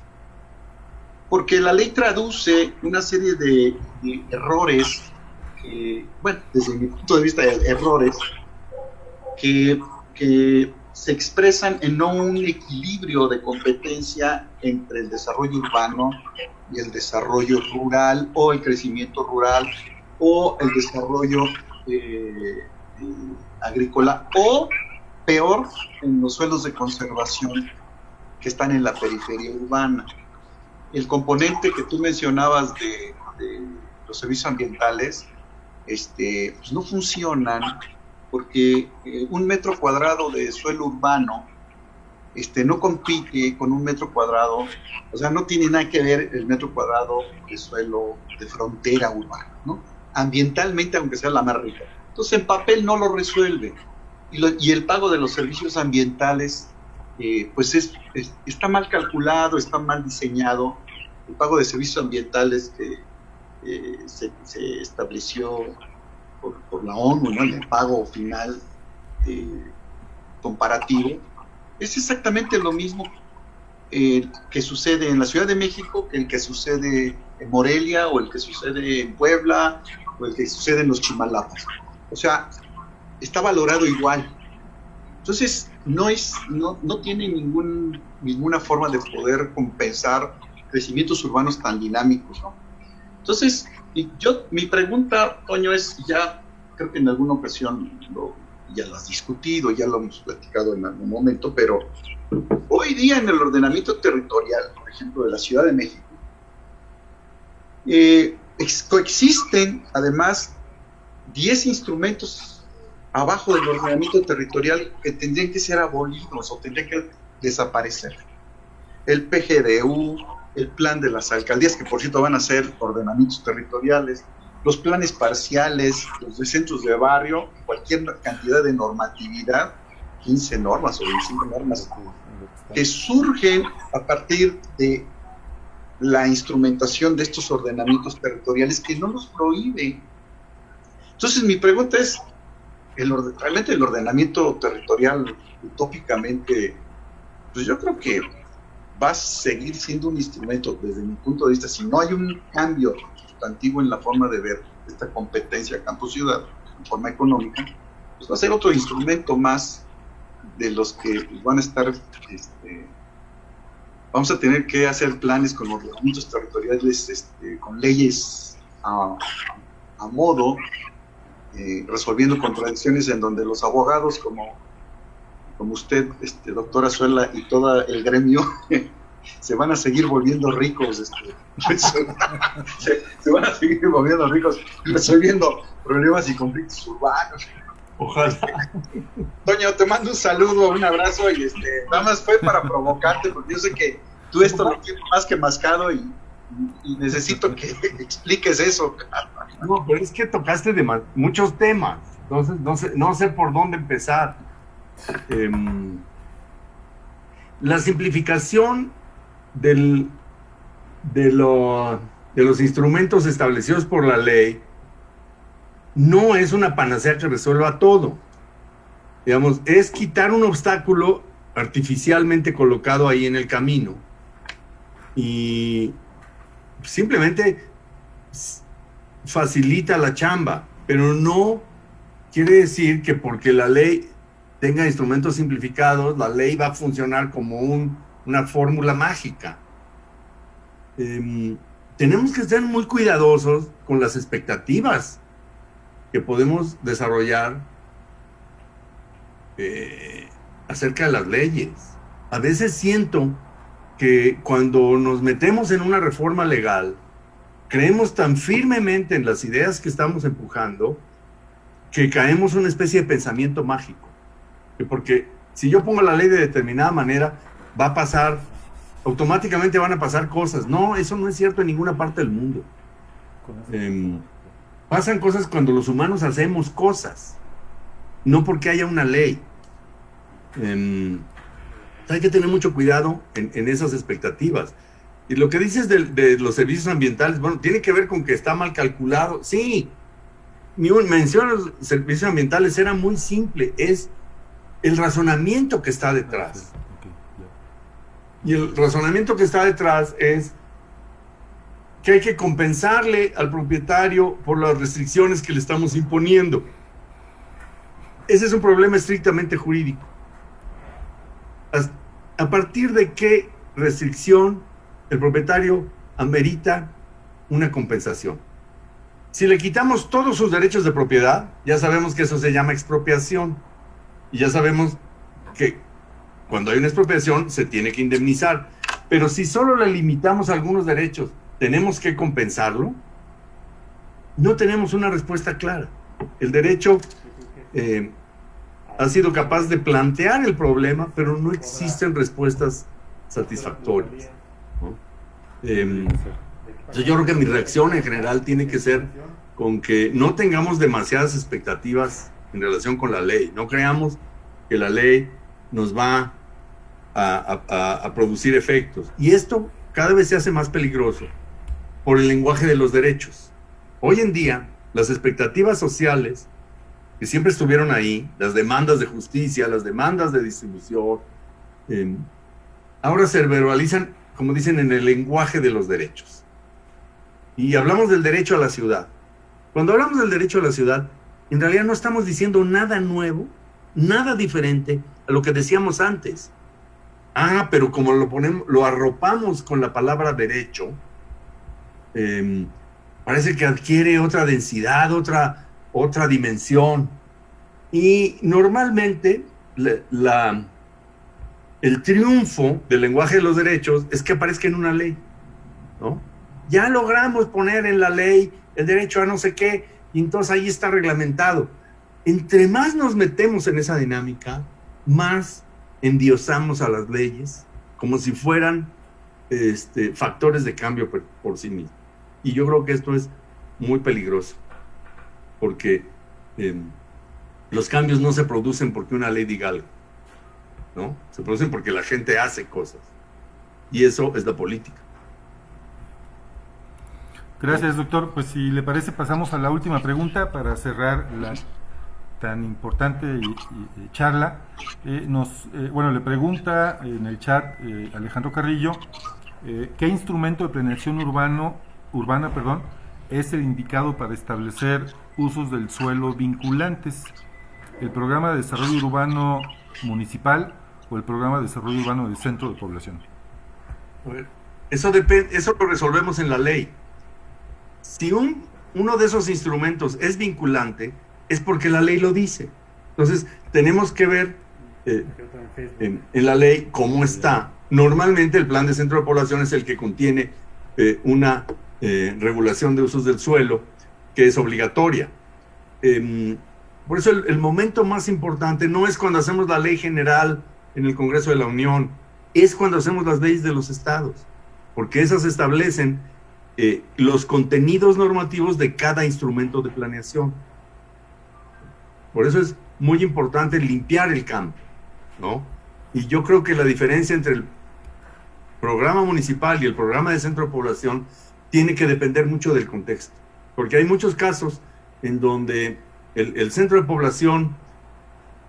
Porque la ley traduce una serie de errores, desde mi punto de vista, errores que se expresan en no un equilibrio de competencia entre el desarrollo urbano y el desarrollo rural, o el crecimiento rural, o el desarrollo agrícola, o peor, en los suelos de conservación que están en la periferia urbana. El componente que tú mencionabas de los servicios ambientales, pues no funcionan, porque un metro cuadrado de suelo urbano no compite con un metro cuadrado, o sea, no tiene nada que ver el metro cuadrado de suelo de frontera urbana, ¿no? Ambientalmente, aunque sea la más rica. Entonces, en papel no lo resuelve. Y el pago de los servicios ambientales, pues está mal calculado, está mal diseñado. El pago de servicios ambientales que se estableció por la ONU, ¿no? El pago final comparativo, es exactamente lo mismo que sucede en la Ciudad de México que el que sucede en Morelia, o el que sucede en Puebla, o el que sucede en los Chimalapas. O sea, está valorado igual. Entonces, no tiene ninguna forma de poder compensar crecimientos urbanos tan dinámicos, ¿no? Entonces, mi pregunta, Toño, es, ya creo que en alguna ocasión ya lo has discutido, ya lo hemos platicado en algún momento, pero hoy día en el ordenamiento territorial, por ejemplo, de la Ciudad de México, coexisten además 10 instrumentos abajo del ordenamiento territorial que tendrían que ser abolidos o tendrían que desaparecer. El PGDU, el plan de las alcaldías, que por cierto van a ser ordenamientos territoriales, los planes parciales, los de centros de barrio, cualquier cantidad de normatividad, 15 normas o 25 normas, que surgen a partir de la instrumentación de estos ordenamientos territoriales que no los prohíbe. Entonces mi pregunta es, ¿realmente el ordenamiento territorial utópicamente, pues yo creo que va a seguir siendo un instrumento desde mi punto de vista, si no hay un cambio sustantivo en la forma de ver esta competencia campo-ciudad en forma económica, pues va a ser otro instrumento más de los que pues, van a estar, vamos a tener que hacer planes con ordenamientos territoriales, con leyes a modo, resolviendo contradicciones en donde los abogados como usted, doctora Azuela, y todo el gremio se van a seguir volviendo ricos, se van a seguir volviendo ricos resolviendo problemas y conflictos urbanos. Ojalá. Toño, te mando un saludo, un abrazo y nada más fue para provocarte porque yo sé que tú esto lo tienes más que mascado y necesito que expliques eso. No, pero es que tocaste muchos temas, entonces no sé por dónde empezar. La simplificación de los instrumentos establecidos por la ley no es una panacea que resuelva todo. Digamos, es quitar un obstáculo artificialmente colocado ahí en el camino y simplemente facilita la chamba, pero no quiere decir que porque la ley tenga instrumentos simplificados, la ley va a funcionar como una fórmula mágica. Tenemos que ser muy cuidadosos con las expectativas que podemos desarrollar acerca de las leyes. A veces siento que cuando nos metemos en una reforma legal, creemos tan firmemente en las ideas que estamos empujando que caemos en una especie de pensamiento mágico. Porque si yo pongo la ley de determinada manera, va a pasar, automáticamente van a pasar cosas. No, eso no es cierto en ninguna parte del mundo. Pasan cosas cuando los humanos hacemos cosas, no porque haya una ley. Hay que tener mucho cuidado en esas expectativas. Y lo que dices de los servicios ambientales, bueno, tiene que ver con que está mal calculado. Sí, mi mención a los servicios ambientales era muy simple, es el razonamiento que está detrás. Y el razonamiento que está detrás es que hay que compensarle al propietario por las restricciones que le estamos imponiendo. Ese es un problema estrictamente jurídico. ¿A partir de qué restricción el propietario amerita una compensación? Si le quitamos todos sus derechos de propiedad, ya sabemos que eso se llama expropiación. Y ya sabemos que cuando hay una expropiación se tiene que indemnizar. Pero si solo le limitamos algunos derechos, ¿tenemos que compensarlo? No tenemos una respuesta clara. El derecho ha sido capaz de plantear el problema, pero no existen respuestas satisfactorias, ¿no? Yo creo que mi reacción en general tiene que ser con que no tengamos demasiadas expectativas en relación con la ley. No creamos que la ley nos va a producir efectos. Y esto cada vez se hace más peligroso por el lenguaje de los derechos. Hoy en día, las expectativas sociales que siempre estuvieron ahí, las demandas de justicia, las demandas de distribución, ahora se verbalizan, como dicen, en el lenguaje de los derechos. Y hablamos del derecho a la ciudad. Cuando hablamos del derecho a la ciudad, en realidad no estamos diciendo nada nuevo, nada diferente a lo que decíamos antes. Pero como lo arropamos con la palabra derecho, parece que adquiere otra densidad, otra dimensión. Y normalmente el triunfo del lenguaje de los derechos es que aparezca en una ley, ¿no? Ya logramos poner en la ley el derecho a no sé qué, y entonces ahí está reglamentado. Entre más nos metemos en esa dinámica, más endiosamos a las leyes como si fueran factores de cambio por sí mismos. Y yo creo que esto es muy peligroso, porque los cambios no se producen porque una ley diga algo, ¿no? Se producen porque la gente hace cosas. Y eso es la política. Gracias, doctor. Pues si le parece, pasamos a la última pregunta para cerrar la tan importante charla. Le pregunta en el chat Alejandro Carrillo, ¿qué instrumento de planeación urbana es el indicado para establecer usos del suelo vinculantes? ¿El programa de desarrollo urbano municipal o el programa de desarrollo urbano del centro de población? Eso lo resolvemos en la ley. Si uno de esos instrumentos es vinculante, es porque la ley lo dice. Entonces, tenemos que ver en la ley cómo está. Normalmente el plan de centro de población es el que contiene una regulación de usos del suelo que es obligatoria. Por eso el momento más importante no es cuando hacemos la ley general en el Congreso de la Unión, es cuando hacemos las leyes de los estados, porque esas establecen los contenidos normativos de cada instrumento de planeación. Por eso es muy importante limpiar el campo, ¿no? Y yo creo que la diferencia entre el programa municipal y el programa de centro de población tiene que depender mucho del contexto, porque hay muchos casos en donde el centro de población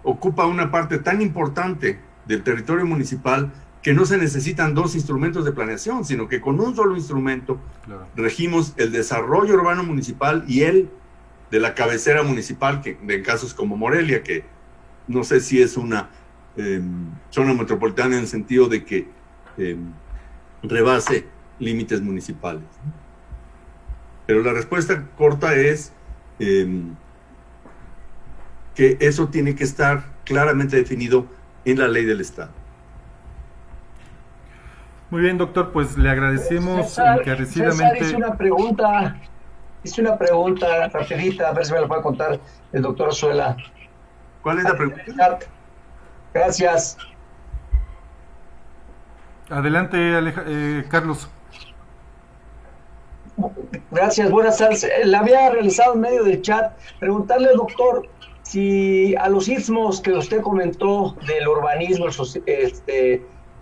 ocupa una parte tan importante del territorio municipal que no se necesitan dos instrumentos de planeación, sino que con un solo instrumento regimos el desarrollo urbano municipal y el de la cabecera municipal, que en casos como Morelia, que no sé si es una zona metropolitana en el sentido de que rebase límites municipales. Pero la respuesta corta es que eso tiene que estar claramente definido en la ley del Estado. Muy bien, doctor, pues le agradecemos encarecidamente. Hice una pregunta rapidita, a ver si me la puede contar el doctor Azuela. ¿Cuál es la pregunta? Gracias. Adelante, Carlos. Gracias, buenas tardes. La había realizado en medio del chat. Preguntarle al doctor si a los istmos que usted comentó del urbanismo,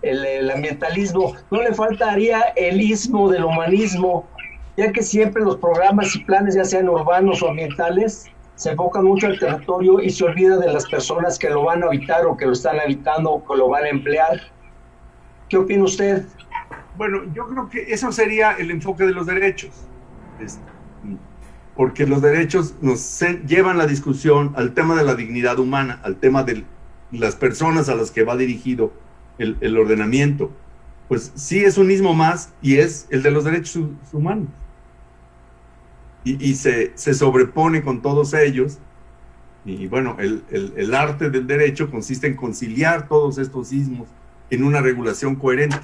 el ambientalismo, ¿no le faltaría el istmo del humanismo? Ya que siempre los programas y planes, ya sean urbanos o ambientales, se enfocan mucho al territorio y se olvida de las personas que lo van a habitar o que lo están habitando o que lo van a emplear. ¿Qué opina usted? Bueno, yo creo que eso sería el enfoque de los derechos, porque los derechos nos llevan la discusión al tema de la dignidad humana, al tema de las personas a las que va dirigido el ordenamiento. Pues sí es un ismo más y es el de los derechos humanos. Y se sobrepone con todos ellos. Y bueno, el arte del derecho consiste en conciliar todos estos ismos en una regulación coherente.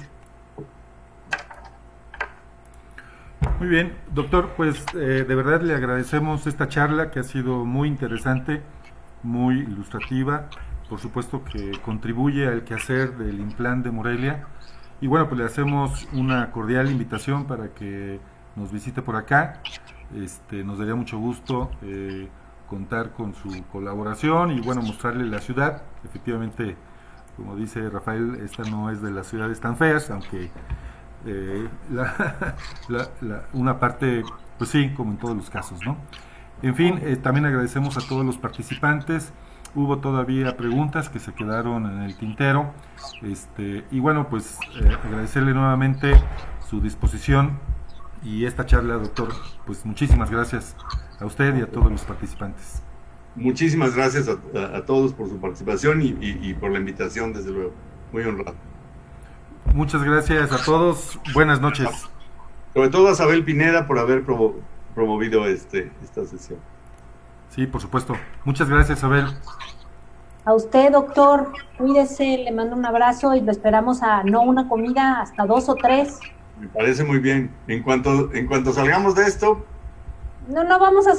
Muy bien, doctor, pues de verdad le agradecemos esta charla que ha sido muy interesante, muy ilustrativa, por supuesto que contribuye al quehacer del Implan de Morelia. Y bueno, pues le hacemos una cordial invitación para que nos visite por acá. Nos daría mucho gusto contar con su colaboración y bueno, mostrarle la ciudad. Efectivamente, como dice Rafael, esta no es de las ciudades tan feas, aunque una parte, pues sí, como en todos los casos, ¿no? En fin, también agradecemos a todos los participantes. Hubo todavía preguntas que se quedaron en el tintero, y bueno, pues agradecerle nuevamente su disposición y esta charla, doctor. Pues muchísimas gracias a usted y a todos los participantes. Muchísimas gracias a todos por su participación y por la invitación, desde luego. Muy honrado. Muchas gracias a todos. Buenas noches. Sobre todo a Sabel Pineda por haber promovido esta sesión. Sí, por supuesto. Muchas gracias, Sabel. A usted, doctor, cuídese, le mando un abrazo y lo esperamos a no una comida, hasta 2 o 3. Me parece muy bien. En cuanto salgamos de esto... No vamos a